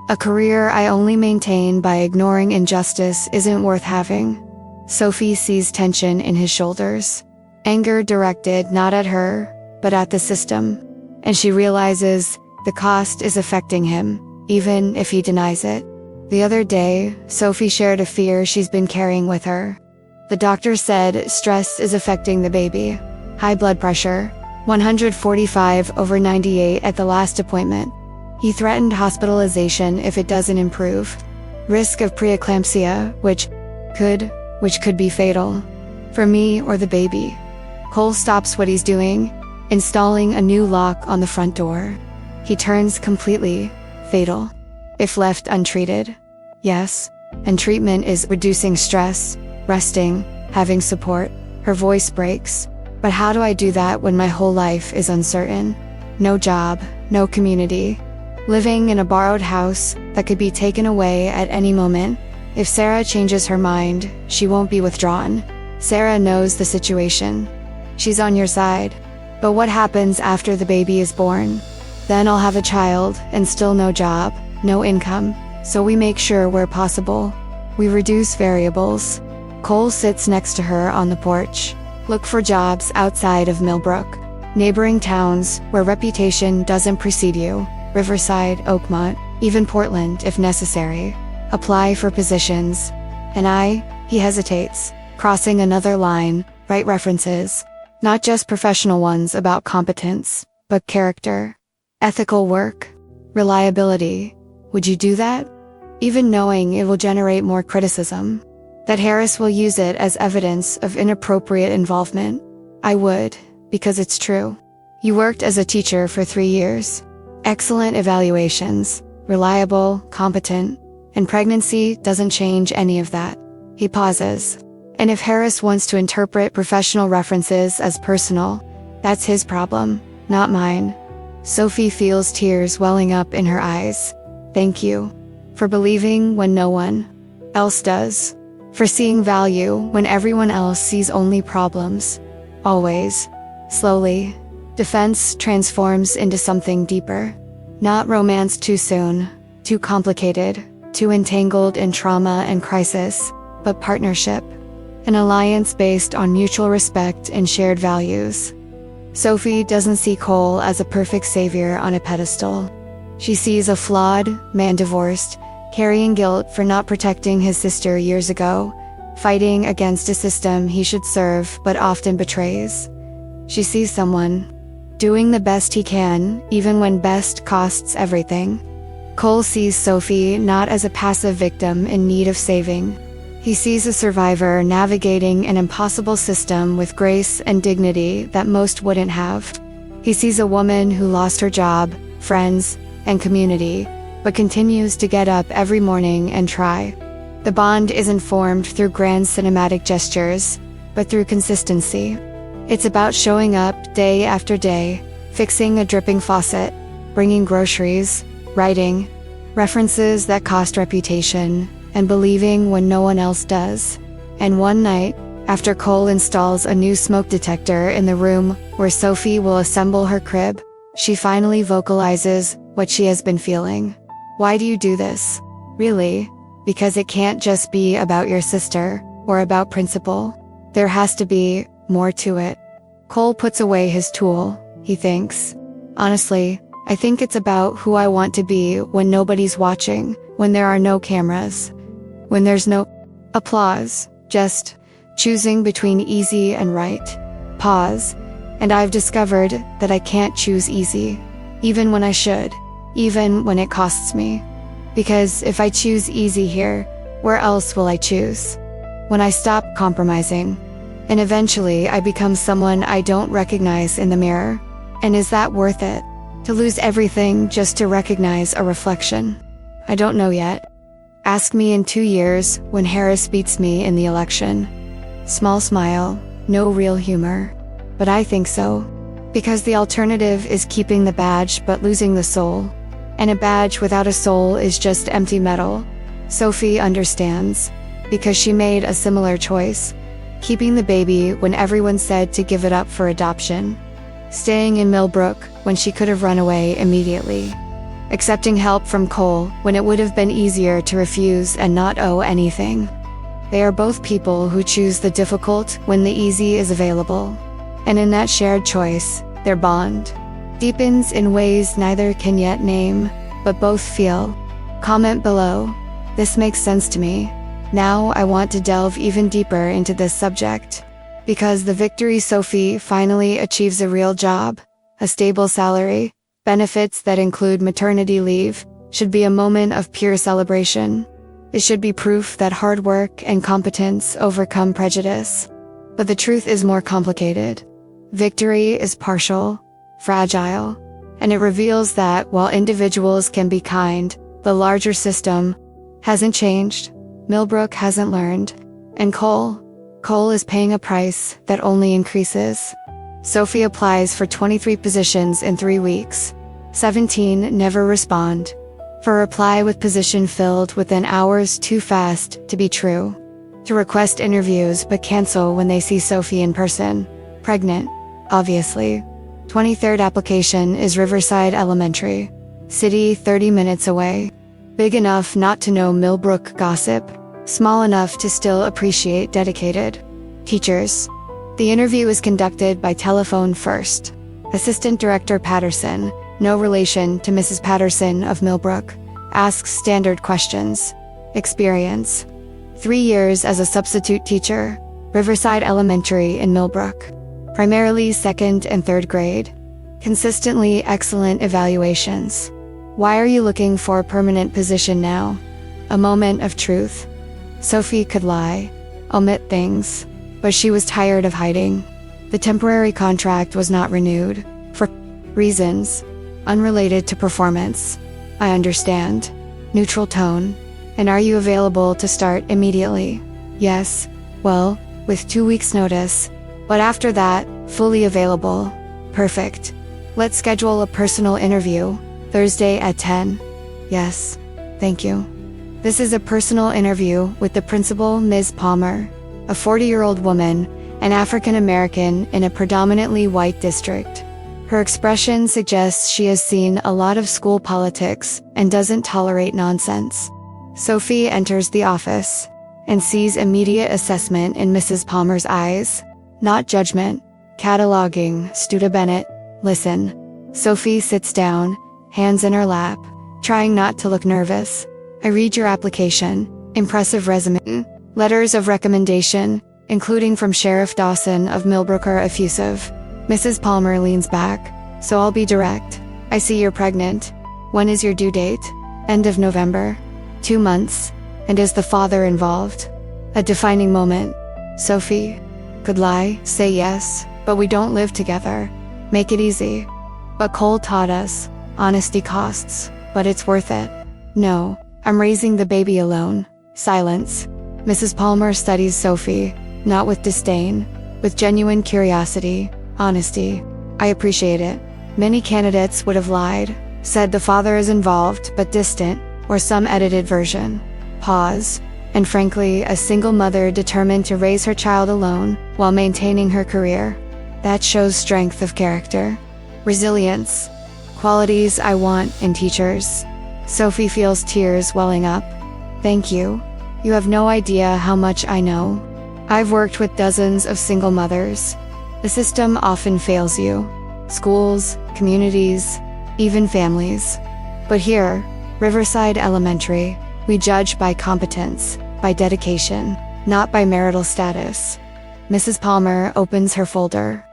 A career I only maintain by ignoring injustice isn't worth having. Sophie sees tension in his shoulders. Anger directed not at her, but at the system. And she realizes the cost is affecting him, even if he denies it. The other day, Sophie shared a fear she's been carrying with her. The doctor said stress is affecting the baby. High blood pressure, 145/98 at the last appointment. He threatened hospitalization if it doesn't improve. Risk of preeclampsia, which could be fatal. For me or the baby. Cole stops what he's doing, installing a new lock on the front door. He turns completely fatal. If left untreated. Yes, and treatment is reducing stress, resting, having support. Her voice breaks. But how do I do that when my whole life is uncertain? No job, no community. Living in a borrowed house that could be taken away at any moment. If Sarah changes her mind, she won't be withdrawn. Sarah knows the situation. She's on your side. But what happens after the baby is born? Then I'll have a child and still no job, no income. So we make sure where possible. We reduce variables. Cole sits next to her on the porch. Look for jobs outside of Millbrook. Neighboring towns where reputation doesn't precede you. Riverside, Oakmont, even Portland if necessary. Apply for positions. And he hesitates, crossing another line, write references. Not just professional ones about competence, but character. Ethical work. Reliability. Would you do that? Even knowing it will generate more criticism. That Harris will use it as evidence of inappropriate involvement. I would, because it's true. You worked as a teacher for 3 years. Excellent evaluations, reliable, competent, and pregnancy doesn't change any of that. He pauses. And if Harris wants to interpret professional references as personal, that's his problem, not mine. Sophie feels tears welling up in her eyes. Thank you. For believing when no one else does. For seeing value when everyone else sees only problems. Always. Slowly. Defense transforms into something deeper. Not romance too soon, too complicated, too entangled in trauma and crisis, but partnership. An alliance based on mutual respect and shared values. Sophie doesn't see Cole as a perfect savior on a pedestal. She sees a flawed man divorced, carrying guilt for not protecting his sister years ago, fighting against a system he should serve but often betrays. She sees someone doing the best he can, even when best costs everything. Cole sees Sophie not as a passive victim in need of saving. He sees a survivor navigating an impossible system with grace and dignity that most wouldn't have. He sees a woman who lost her job, friends, and community, but continues to get up every morning and try. The bond isn't formed through grand cinematic gestures, but through consistency. It's about showing up day after day, fixing a dripping faucet, bringing groceries, writing references that cost reputation, and believing when no one else does. And one night, after Cole installs a new smoke detector in the room where Sophie will assemble her crib, she finally vocalizes what she has been feeling. Why do you do this? Really? Because it can't just be about your sister, or about principle. There has to be more to it. Cole puts away his tool, he thinks. Honestly, I think it's about who I want to be when nobody's watching, when there are no cameras. When there's no applause, just choosing between easy and right. Pause. And I've discovered that I can't choose easy. Even when I should. Even when it costs me. Because if I choose easy here, where else will I choose? when I stop compromising. And eventually I become someone I don't recognize in the mirror. And is that worth it? To lose everything just to recognize a reflection? I don't know yet. Ask me in 2 years when Harris beats me in the election. Small smile, no real humor. But I think so. Because the alternative is keeping the badge but losing the soul. And a badge without a soul is just empty metal. Sophie understands. Because she made a similar choice. Keeping the baby when everyone said to give it up for adoption. Staying in Millbrook when she could have run away immediately. Accepting help from Cole when it would have been easier to refuse and not owe anything. They are both people who choose the difficult when the easy is available. And in that shared choice, their bond deepens in ways neither can yet name, but both feel. Comment below. This makes sense to me. Now I want to delve even deeper into this subject. Because the victory Sophie finally achieves a real job, a stable salary, benefits that include maternity leave, should be a moment of pure celebration. It should be proof that hard work and competence overcome prejudice. But the truth is more complicated. Victory is partial, fragile, and it reveals that while individuals can be kind, the larger system hasn't changed, Millbrook hasn't learned, and Cole is paying a price that only increases. Sophie applies for 23 positions in 3 weeks. 17 never respond. For reply with position filled within hours too fast to be true. To request interviews but cancel when they see Sophie in person. Pregnant, obviously. 23rd application is Riverside Elementary. City 30 minutes away. Big enough not to know Millbrook gossip. Small enough to still appreciate dedicated teachers. The interview is conducted by telephone first. Assistant Director Patterson, no relation to Mrs. Patterson of Millbrook, asks standard questions. Experience. 3 years as a substitute teacher, Riverside Elementary in Millbrook. Primarily 2nd and 3rd grade. Consistently excellent evaluations. Why are you looking for a permanent position now? A moment of truth. Sophie could lie, omit things, but she was tired of hiding. The temporary contract was not renewed, for reasons unrelated to performance. I understand. Neutral tone. And are you available to start immediately? Yes. Well, with 2 weeks' notice. But after that, fully available. Perfect. Let's schedule a personal interview, Thursday at 10. Yes. Thank you. This is a personal interview with the principal, Ms. Palmer, a 40-year-old woman, an African American in a predominantly white district. Her expression suggests she has seen a lot of school politics and doesn't tolerate nonsense. Sophie enters the office and sees immediate assessment in Mrs. Palmer's eyes, not judgment. Cataloging, Studa Bennett. Listen. Sophie sits down, hands in her lap, trying not to look nervous. I read your application, impressive resume, letters of recommendation, including from Sheriff Dawson of Millbrook are effusive. Mrs. Palmer leans back, so I'll be direct. I see you're pregnant. When is your due date? End of November. 2 months. And is the father involved? A defining moment. Sophie could lie, say yes, but we don't live together. Make it easy. But Cole taught us, honesty costs, but it's worth it. No. I'm raising the baby alone. Silence. Mrs. Palmer studies Sophie, not with disdain, with genuine curiosity, honesty. I appreciate it. Many candidates would have lied, said the father is involved but distant, or some edited version. Pause. And frankly, a single mother determined to raise her child alone while maintaining her career. That shows strength of character. Resilience. Qualities I want in teachers. Sophie feels tears welling up. Thank you. You have no idea how much I know. I've worked with dozens of single mothers. The system often fails you. Schools, communities, even families. But here, Riverside Elementary, we judge by competence, by dedication, not by marital status. Mrs. Palmer opens her folder.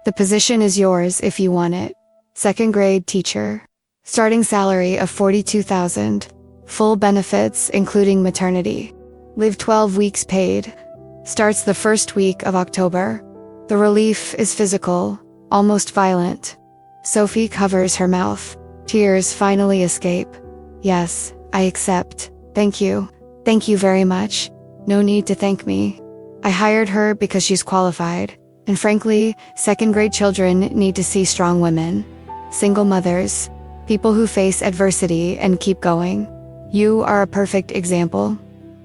The position is yours if you want it. 2nd grade teacher. Starting salary of $42,000. Full benefits including maternity. Live 12 weeks paid. Starts the first week of October. The relief is physical, almost violent. Sophie covers her mouth. Tears finally escape. Yes, I accept. Thank you. Thank you very much. No need to thank me. I hired her because she's qualified. And frankly, second-grade children need to see strong women. Single mothers. People who face adversity and keep going. You are a perfect example.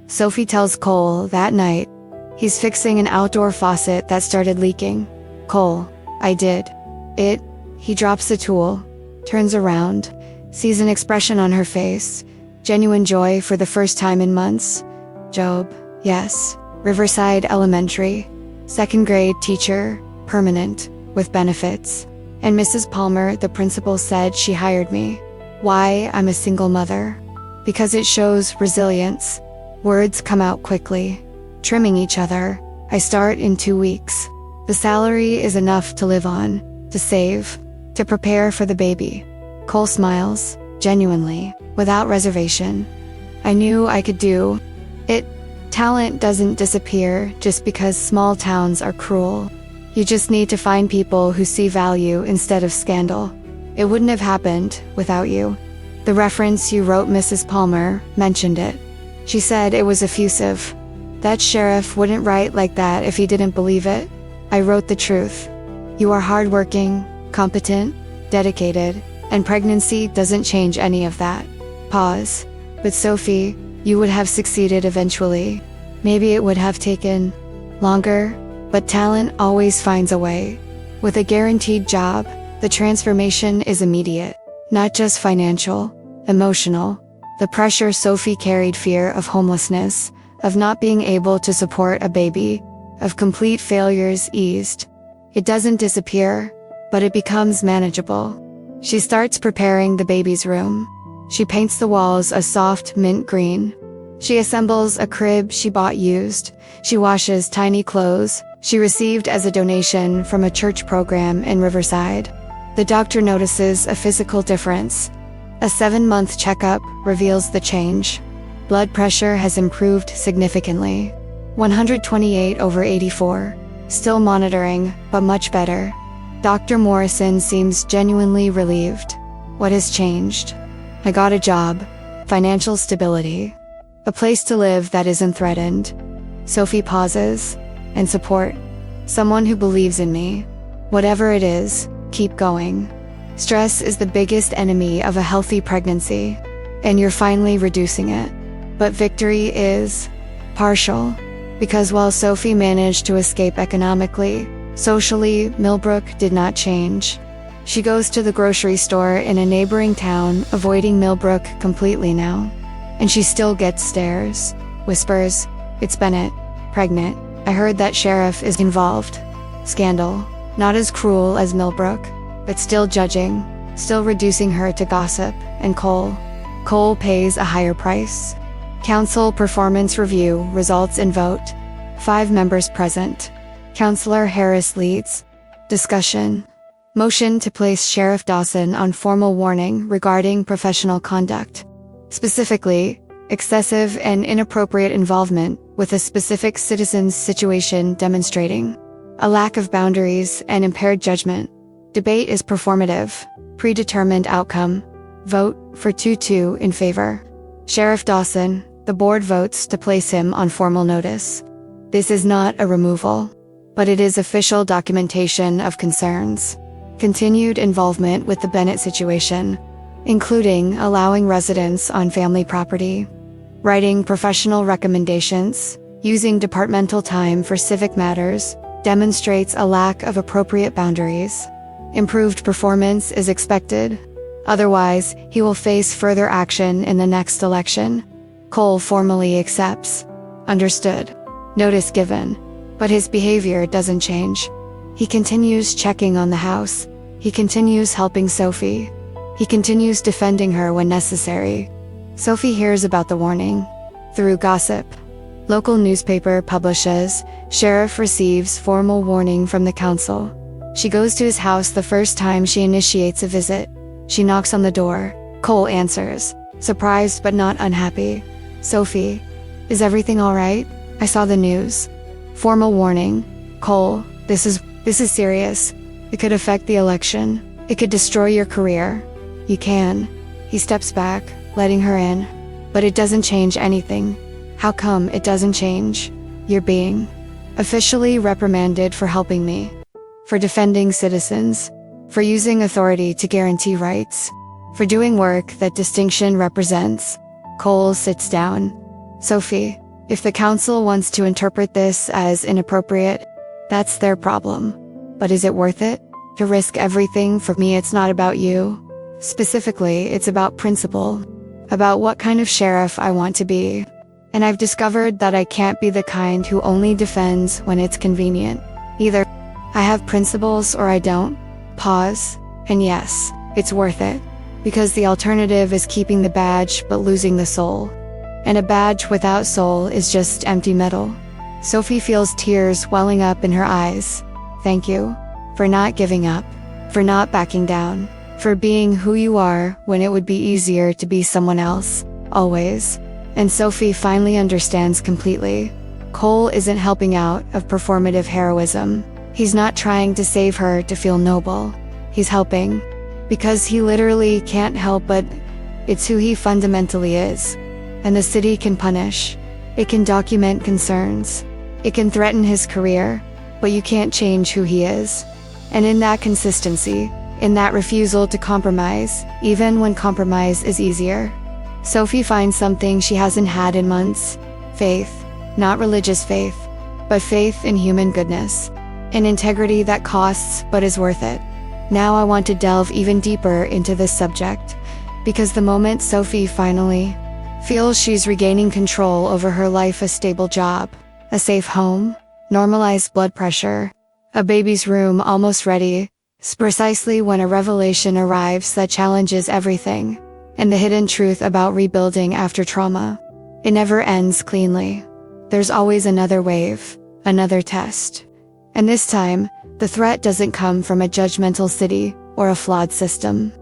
Sophie tells Cole that night. He's fixing an outdoor faucet that started leaking. Cole, I did it. He drops the tool, turns around, sees an expression on her face. Genuine joy for the first time in months. Job, yes. Riverside Elementary. Second grade teacher, permanent, with benefits. And Mrs. Palmer, the principal, said she hired me. Why I'm a single mother? Because it shows resilience. Words come out quickly. Trimming each other. I start in 2 weeks. The salary is enough to live on, to save, to prepare for the baby. Cole smiles, genuinely, without reservation. I knew I could do it. Talent doesn't disappear just because small towns are cruel. You just need to find people who see value instead of scandal. It wouldn't have happened without you. The reference you wrote, Mrs. Palmer, mentioned it. She said it was effusive. That sheriff wouldn't write like that if he didn't believe it. I wrote the truth. You are hardworking, competent, dedicated, and pregnancy doesn't change any of that. Pause. But Sophie, you would have succeeded eventually. Maybe it would have taken longer, but talent always finds a way. With a guaranteed job, the transformation is immediate, not just financial, emotional. The pressure Sophie carried, fear of homelessness, of not being able to support a baby, of complete failures, eased. It doesn't disappear, but it becomes manageable. She starts preparing the baby's room. She paints the walls a soft mint green. She assembles a crib she bought used. She washes tiny clothes she received as a donation from a church program in Riverside. The doctor notices a physical difference. A 7-month checkup reveals the change. Blood pressure has improved significantly. 128/84. Still monitoring, but much better. Dr. Morrison seems genuinely relieved. What has changed? I got a job, financial stability, a place to live that isn't threatened. Sophie pauses, and support. Someone who believes in me. Whatever it is, keep going. Stress is the biggest enemy of a healthy pregnancy, and you're finally reducing it. But victory is partial, because while Sophie managed to escape economically, socially, Millbrook did not change. She goes to the grocery store in a neighboring town, avoiding Millbrook completely now. And she still gets stares, whispers, "It's Bennett, pregnant. I heard that sheriff is involved." Scandal, not as cruel as Millbrook, but still judging, still reducing her to gossip. And Cole pays a higher price. Council performance review results in vote. 5 members present. Counselor Harris leads. Discussion. Motion to place Sheriff Dawson on formal warning regarding professional conduct. Specifically, excessive and inappropriate involvement with a specific citizen's situation demonstrating a lack of boundaries and impaired judgment. Debate is performative. Predetermined outcome. Vote for 2-2 in favor. Sheriff Dawson, the board votes to place him on formal notice. This is not a removal, but it is official documentation of concerns. Continued involvement with the Bennett situation, including allowing residence on family property. Writing professional recommendations, using departmental time for civic matters, demonstrates a lack of appropriate boundaries. Improved performance is expected. Otherwise, he will face further action in the next election. Cole formally accepts. Understood. Notice given. But his behavior doesn't change. He continues checking on the house. He continues helping Sophie. He continues defending her when necessary. Sophie hears about the warning through gossip. Local newspaper publishes, sheriff receives formal warning from the council. She goes to his house the first time she initiates a visit. She knocks on the door. Cole answers, surprised but not unhappy. "Sophie, is everything all right? I saw the news." Formal warning. Cole, this is serious. It could affect the election. It could destroy your career. You can. He steps back, letting her in. But it doesn't change anything. How come it doesn't change? You're being officially reprimanded for helping me, for defending citizens, for using authority to guarantee rights, for doing work that distinction represents. Cole sits down. Sophie, if the council wants to interpret this as inappropriate, that's their problem. But is it worth it? To risk everything for me? It's not about you. Specifically, it's about principle. About what kind of sheriff I want to be. And I've discovered that I can't be the kind who only defends when it's convenient. Either I have principles or I don't. Pause. And yes, it's worth it. Because the alternative is keeping the badge but losing the soul. And a badge without soul is just empty metal. Sophie feels tears welling up in her eyes. Thank you. For not giving up. For not backing down. For being who you are when it would be easier to be someone else. Always. And Sophie finally understands completely. Cole isn't helping out of performative heroism. He's not trying to save her to feel noble. He's helping. Because he literally can't help but it's who he fundamentally is. And the city can punish. It can document concerns. It can threaten his career. But you can't change who he is. And in that consistency, in that refusal to compromise, even when compromise is easier, Sophie finds something she hasn't had in months. Faith. Not religious faith, but faith in human goodness. An integrity that costs but is worth it. Now I want to delve even deeper into this subject, because the moment Sophie finally feels she's regaining control over her life, a stable job, a safe home, normalized blood pressure, a baby's room almost ready, is precisely when a revelation arrives that challenges everything, and the hidden truth about rebuilding after trauma. It never ends cleanly. There's always another wave, another test. And this time, the threat doesn't come from a judgmental city or a flawed system.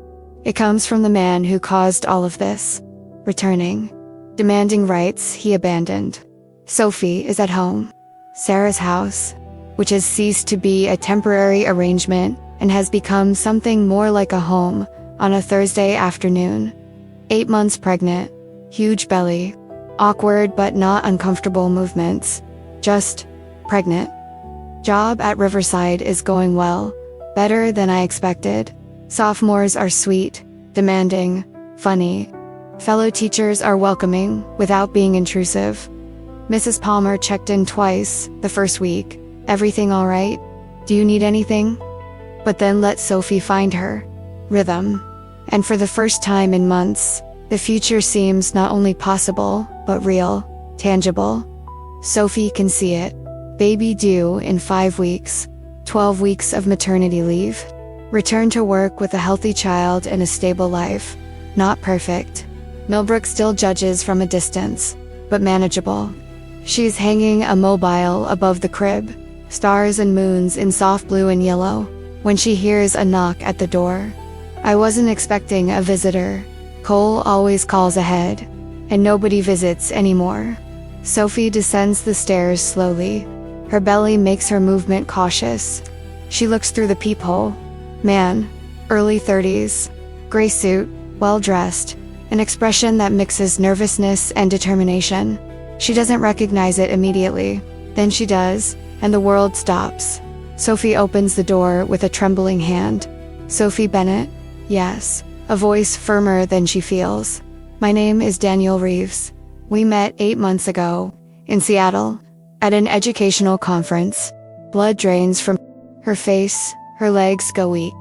It comes from the man who caused all of this, returning, demanding rights he abandoned. Sophie is at home. Sarah's house, which has ceased to be a temporary arrangement and has become something more like a home, on a Thursday afternoon. 8 months pregnant, huge belly, awkward but not uncomfortable movements, just pregnant. Job at Riverside is going well, better than I expected. Sophomores are sweet, demanding, funny. Fellow teachers are welcoming, without being intrusive. Mrs. Palmer checked in twice, the first week. Everything all right? Do you need anything? But then let Sophie find her rhythm. And for the first time in months, the future seems not only possible, but real, tangible. Sophie can see it. Baby due in 5 weeks, 12 weeks of maternity leave. Return to work with a healthy child and a stable life. Not perfect. Millbrook still judges from a distance, but manageable. She's hanging a mobile above the crib, stars and moons in soft blue and yellow, when she hears a knock at the door. I wasn't expecting a visitor. Cole always calls ahead, and nobody visits anymore. Sophie descends the stairs slowly. Her belly makes her movement cautious. She looks through the peephole. Man, early 30s, gray suit, well-dressed, an expression that mixes nervousness and determination. She doesn't recognize it immediately. Then she does, and the world stops. Sophie opens the door with a trembling hand. Sophie Bennett? Yes, a voice firmer than she feels. My name is Daniel Reeves. We met 8 months ago, in Seattle, at an educational conference. Blood drains from her face, her legs go weak.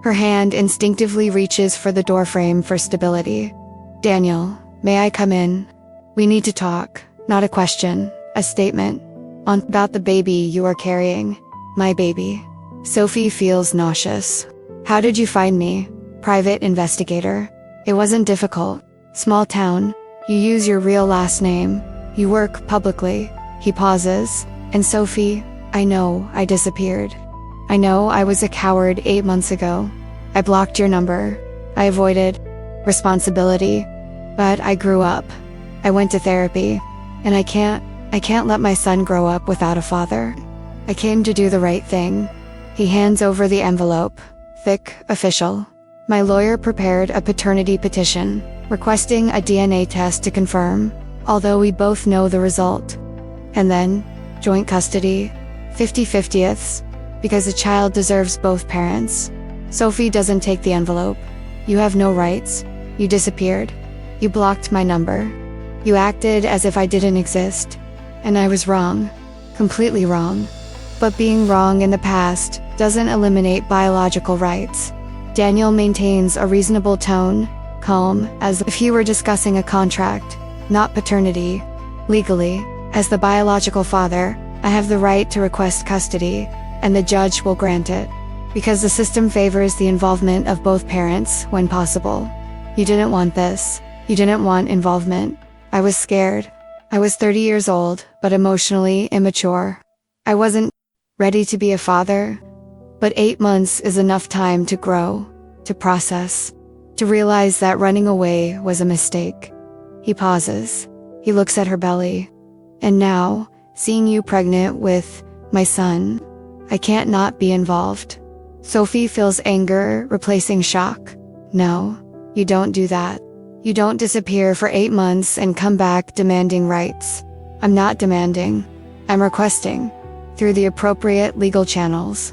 Her hand instinctively reaches for the doorframe for stability. Daniel, may I come in? We need to talk, not a question, a statement. About the baby you are carrying. My baby. Sophie feels nauseous. How did you find me? Private investigator. It wasn't difficult. Small town. You use your real last name. You work publicly. He pauses. And Sophie, I know I disappeared. I know I was a coward 8 months ago. I blocked your number. I avoided responsibility. But I grew up. I went to therapy. And I can't I can't let my son grow up without a father. I came to do the right thing. He hands over the envelope. Thick, official. My lawyer prepared a paternity petition, requesting a DNA test to confirm, although we both know the result. And then, joint custody, 50/50ths, because a child deserves both parents. Sophie doesn't take the envelope. You have no rights. You disappeared. You blocked my number. You acted as if I didn't exist. And I was wrong. Completely wrong. But being wrong in the past doesn't eliminate biological rights. Daniel maintains a reasonable tone, calm, as if he were discussing a contract, not paternity. Legally, as the biological father, I have the right to request custody, and the judge will grant it. Because the system favors the involvement of both parents when possible. You didn't want this. You didn't want involvement. I was scared. I was 30 years old, but emotionally immature. I wasn't ready to be a father. But 8 months is enough time to grow, to process, to realize that running away was a mistake. He pauses. He looks at her belly. And now, seeing you pregnant with my son, I can't not be involved. Sophie feels anger replacing shock. No, you don't do that. You don't disappear for 8 months and come back demanding rights. I'm not demanding. I'm requesting, through the appropriate legal channels.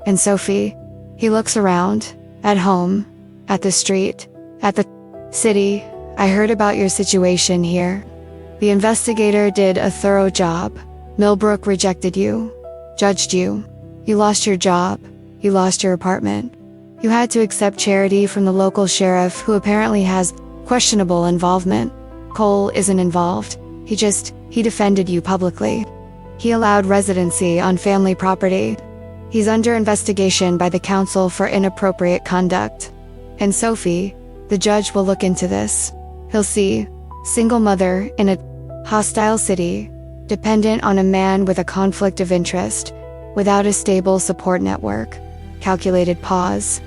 And Sophie, he looks around, at home, at the street, at the city. I heard about your situation here. The investigator did a thorough job. Millbrook rejected you, judged you. You lost your job. You lost your apartment. You had to accept charity from the local sheriff who apparently has questionable involvement. Cole isn't involved. He defended you publicly. He allowed residency on family property. He's under investigation by the council for inappropriate conduct. And Sophie, the judge will look into this. He'll see, single mother in a hostile city, dependent on a man with a conflict of interest, without a stable support network. Calculated pause.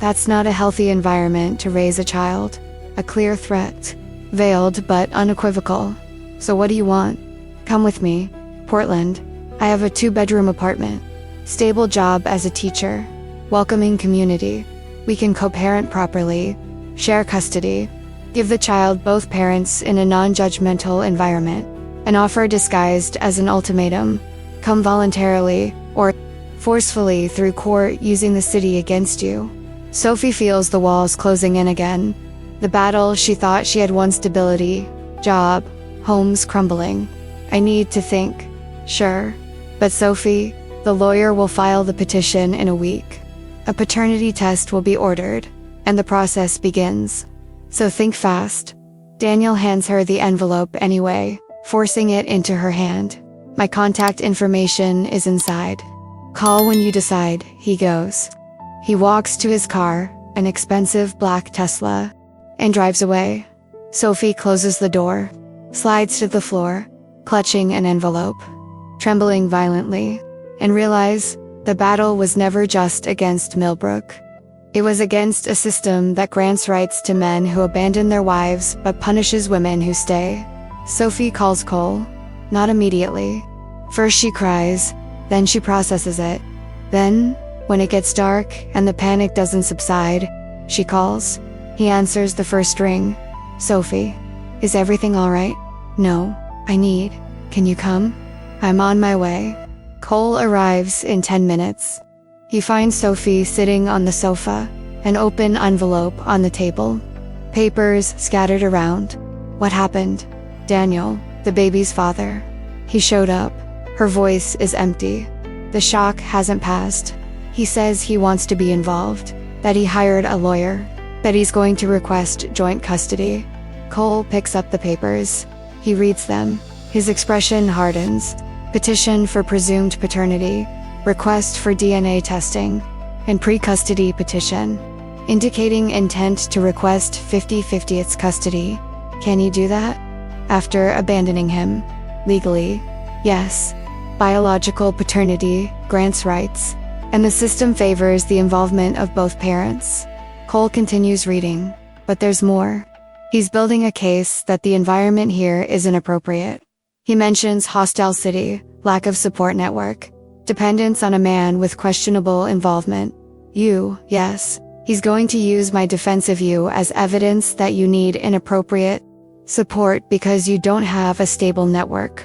That's not a healthy environment to raise a child. A clear threat. Veiled but unequivocal. So what do you want? Come with me. Portland. I have a 2-bedroom apartment. Stable job as a teacher. Welcoming community. We can co-parent properly. Share custody. Give the child both parents in a non-judgmental environment. An offer disguised as an ultimatum. Come voluntarily, or forcefully through court using the city against you. Sophie feels the walls closing in again. The battle she thought she had won: stability, job, homes crumbling. I need to think. Sure. But Sophie, the lawyer will file the petition in a week. A paternity test will be ordered, and the process begins. So think fast. Daniel hands her the envelope anyway, forcing it into her hand. My contact information is inside. Call when you decide, he goes. He walks to his car, an expensive black Tesla, and drives away. Sophie closes the door, slides to the floor, clutching an envelope, trembling violently, and realize the battle was never just against Millbrook. It was against a system that grants rights to men who abandon their wives but punishes women who stay. Sophie calls Cole. Not immediately. First she cries, then she processes it. Then, when it gets dark and the panic doesn't subside, she calls. He answers the first ring. Sophie, is everything alright? No, can you come? I'm on my way. Cole arrives in 10 minutes. He finds Sophie sitting on the sofa, an open envelope on the table. Papers scattered around. What happened? Daniel, the baby's father. He showed up. Her voice is empty. The shock hasn't passed. He says he wants to be involved, that he hired a lawyer, that he's going to request joint custody. Cole picks up the papers. He reads them. His expression hardens. Petition for presumed paternity, request for DNA testing, and pre-custody petition, indicating intent to request 50/50ths custody. Can he do that? After abandoning him? Legally, yes. Biological paternity grants rights, and the system favors the involvement of both parents. Cole continues reading, but there's more. He's building a case that the environment here is inappropriate. He mentions hostile city, lack of support network, dependence on a man with questionable involvement. Yes. He's going to use my defense of you as evidence that you need inappropriate support because you don't have a stable network.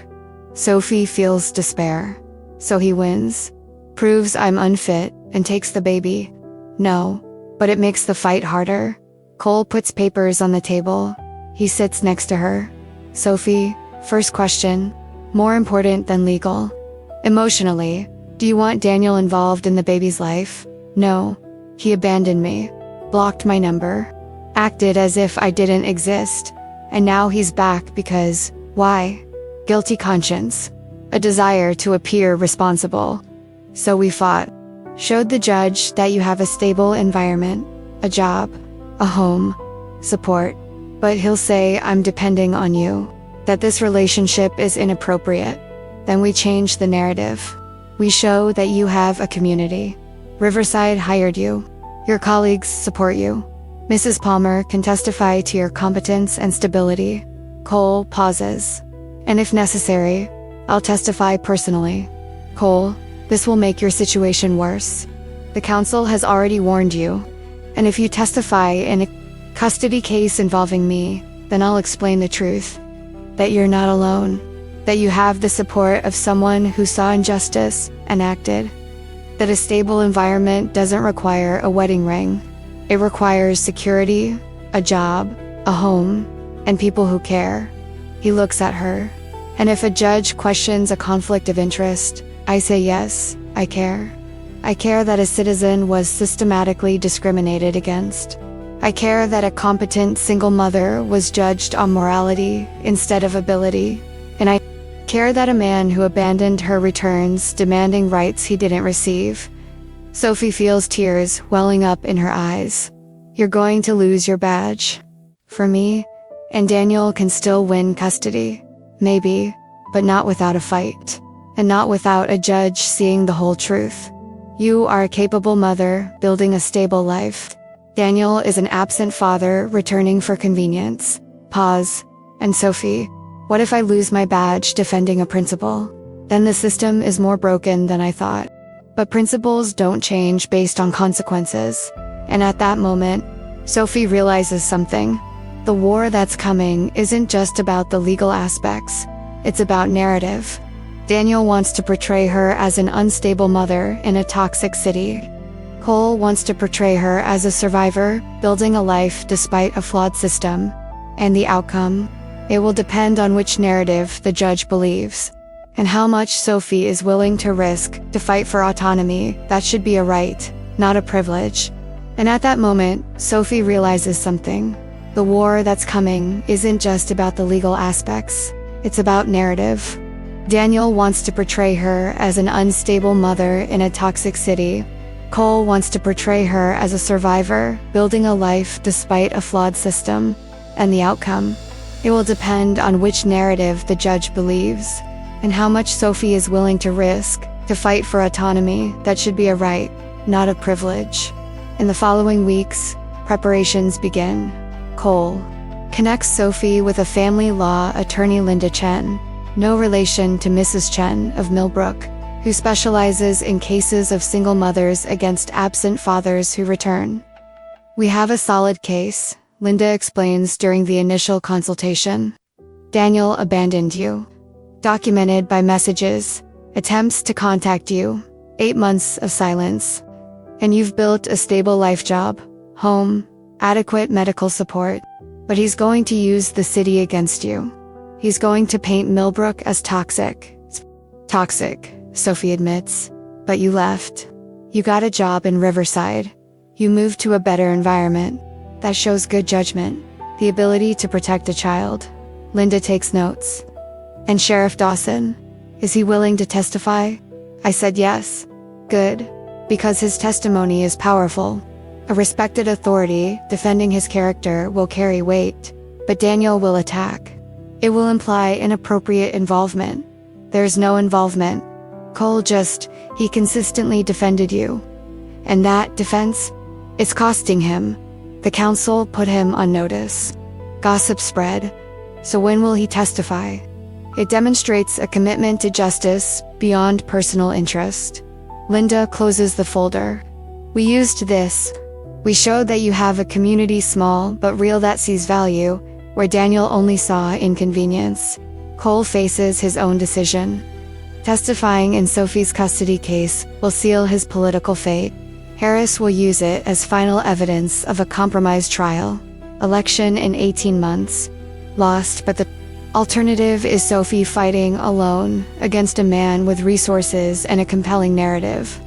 Sophie feels despair. So he wins, proves I'm unfit, and takes the baby. No, but it makes the fight harder. Cole puts papers on the table. He sits next to her. Sophie, first question, more important than legal. Emotionally, do you want Daniel involved in the baby's life? No. He abandoned me, blocked my number, acted as if I didn't exist, and now he's back because, why? Guilty conscience, a desire to appear responsible. So we fought. Showed the judge that you have a stable environment, a job, a home, support. But he'll say I'm depending on you, that this relationship is inappropriate. Then we change the narrative. We show that you have a community. Riverside hired you. Your colleagues support you. Mrs. Palmer can testify to your competence and stability. Cole pauses. And if necessary, I'll testify personally. Cole, this will make your situation worse. The council has already warned you. And if you testify in a custody case involving me, then I'll explain the truth. That you're not alone. That you have the support of someone who saw injustice and acted. That a stable environment doesn't require a wedding ring. It requires security, a job, a home, and people who care. He looks at her. And if a judge questions a conflict of interest, I say yes, I care. I care that a citizen was systematically discriminated against. I care that a competent single mother was judged on morality instead of ability. And I care that a man who abandoned her returns demanding rights he didn't receive. Sophie feels tears welling up in her eyes. You're going to lose your badge. For me, and Daniel can still win custody. Maybe, but not without a fight. And not without a judge seeing the whole truth. You are a capable mother, building a stable life. Daniel is an absent father, returning for convenience. Pause. And Sophie, what if I lose my badge defending a principle? Then the system is more broken than I thought. But principles don't change based on consequences. And at that moment, Sophie realizes something. The war that's coming isn't just about the legal aspects. It's about narrative. Daniel wants to portray her as an unstable mother in a toxic city. Cole wants to portray her as a survivor, building a life despite a flawed system. And the outcome? It will depend on which narrative the judge believes, and how much Sophie is willing to risk to fight for autonomy that should be a right, not a privilege. And at that moment, Sophie realizes something. The war that's coming isn't just about the legal aspects, it's about narrative. Daniel wants to portray her as an unstable mother in a toxic city. Cole wants to portray her as a survivor, building a life despite a flawed system. And the outcome? It will depend on which narrative the judge believes, and how much Sophie is willing to risk to fight for autonomy that should be a right, not a privilege. In the following weeks, preparations begin. Cole connects Sophie with a family law attorney, Linda Chen, no relation to Mrs. Chen of Millbrook, who specializes in cases of single mothers against absent fathers who return. We have a solid case, Linda explains during the initial consultation. Daniel abandoned you. Documented by messages, attempts to contact you, 8 months of silence. And you've built a stable life job, home, adequate medical support. But he's going to use the city against you. He's going to paint Millbrook as toxic. Toxic, Sophie admits. But you left. You got a job in Riverside. You moved to a better environment. That shows good judgment, the ability to protect a child. Linda takes notes. And Sheriff Dawson, is he willing to testify? I said yes. Good. Because his testimony is powerful. A respected authority defending his character will carry weight, but Daniel will attack. It will imply inappropriate involvement. There's no involvement. Cole he consistently defended you. And that defense, it's costing him. The council put him on notice. Gossip spread. So when will he testify? It demonstrates a commitment to justice beyond personal interest. Linda closes the folder. We used this. We showed that you have a community small but real that sees value, where Daniel only saw inconvenience. Cole faces his own decision. Testifying in Sophie's custody case will seal his political fate. Harris will use it as final evidence of a compromised trial. Election in 18 months. Lost, but the alternative is Sophie fighting alone against a man with resources and a compelling narrative.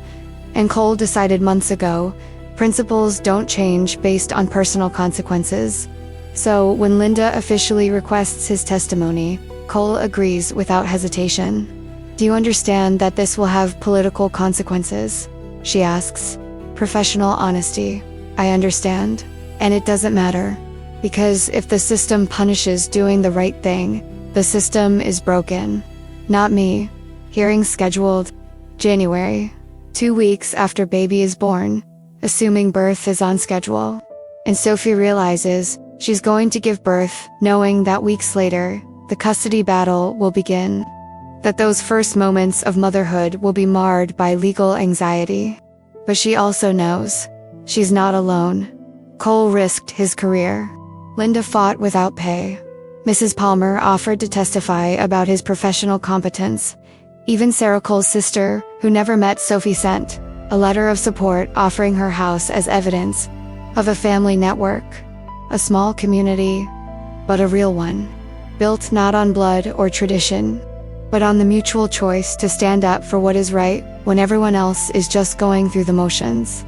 And Cole decided months ago, principles don't change based on personal consequences. So when Linda officially requests his testimony, Cole agrees without hesitation. Do you understand that this will have political consequences? She asks. Professional honesty. I understand. And it doesn't matter. Because if the system punishes doing the right thing, the system is broken. Not me. Hearing scheduled. January. 2 weeks after baby is born, assuming birth is on schedule. And Sophie realizes she's going to give birth, knowing that weeks later, the custody battle will begin. That those first moments of motherhood will be marred by legal anxiety. But she also knows she's not alone. Cole risked his career. Linda fought without pay. Mrs. Palmer offered to testify about his professional competence. Even Sarah Cole's sister, who never met Sophie, sent a letter of support offering her house as evidence of a family network. A small community, but a real one. Built not on blood or tradition, but on the mutual choice to stand up for what is right when everyone else is just going through the motions.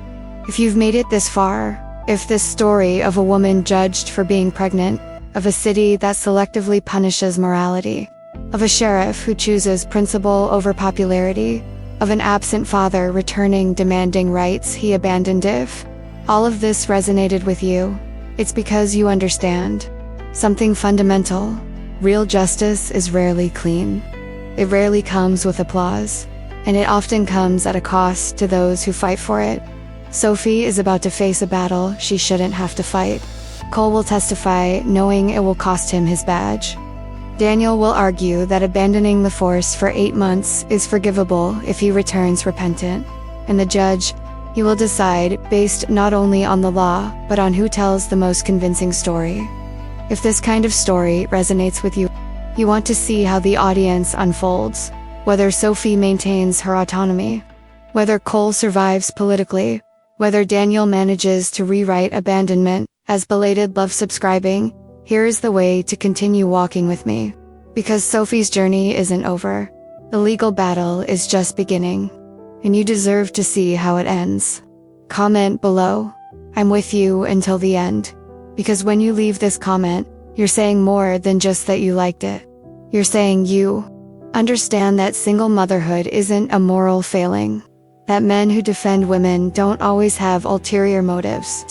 If you've made it this far, if this story of a woman judged for being pregnant, of a city that selectively punishes morality, of a sheriff who chooses principle over popularity, of an absent father returning demanding rights he abandoned, if all of this resonated with you, it's because you understand something fundamental. Real justice is rarely clean. It rarely comes with applause, and it often comes at a cost to those who fight for it. Sophie is about to face a battle she shouldn't have to fight. Cole will testify, knowing it will cost him his badge. Daniel will argue that abandoning the force for 8 months is forgivable if he returns repentant. And the judge, he will decide based not only on the law, but on who tells the most convincing story. If this kind of story resonates with you, you want to see how the audience unfolds, whether Sophie maintains her autonomy, whether Cole survives politically, whether Daniel manages to rewrite abandonment as belated love. Subscribing, here is the way to continue walking with me. Because Sophie's journey isn't over. The legal battle is just beginning. And you deserve to see how it ends. Comment below. I'm with you until the end. Because when you leave this comment, you're saying more than just that you liked it. You're saying you understand that single motherhood isn't a moral failing. That men who defend women don't always have ulterior motives.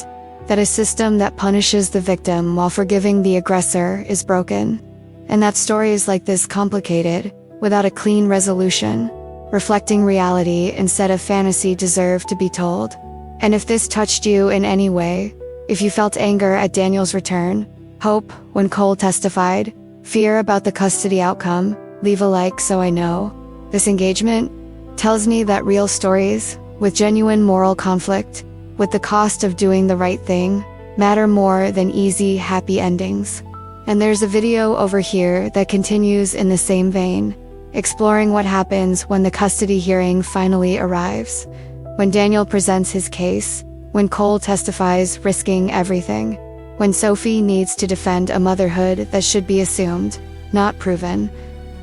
That a system that punishes the victim while forgiving the aggressor is broken. And that stories like this complicated, without a clean resolution, reflecting reality instead of fantasy, deserve to be told. And if this touched you in any way, if you felt anger at Daniel's return, hope when Cole testified, fear about the custody outcome, leave a like so I know. This engagement tells me that real stories, with genuine moral conflict, with the cost of doing the right thing, matter more than easy, happy endings. And there's a video over here that continues in the same vein, exploring what happens when the custody hearing finally arrives. When Daniel presents his case, when Cole testifies risking everything, when Sophie needs to defend a motherhood that should be assumed, not proven.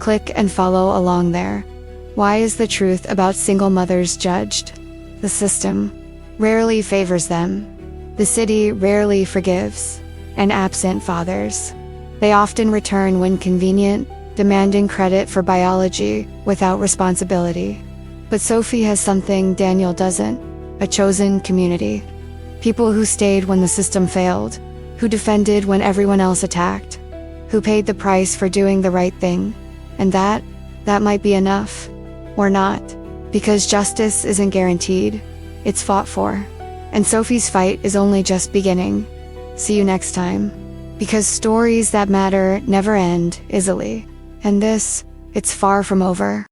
Click and follow along there. Why is the truth about single mothers judged? The system rarely favors them. The city rarely forgives. And absent fathers, they often return when convenient, demanding credit for biology without responsibility. But Sophie has something Daniel doesn't: a chosen community. People who stayed when the system failed, who defended when everyone else attacked, who paid the price for doing the right thing. And that might be enough. Or not. Because justice isn't guaranteed. It's fought for. And Sophie's fight is only just beginning. See you next time. Because stories that matter never end easily. And this, it's far from over.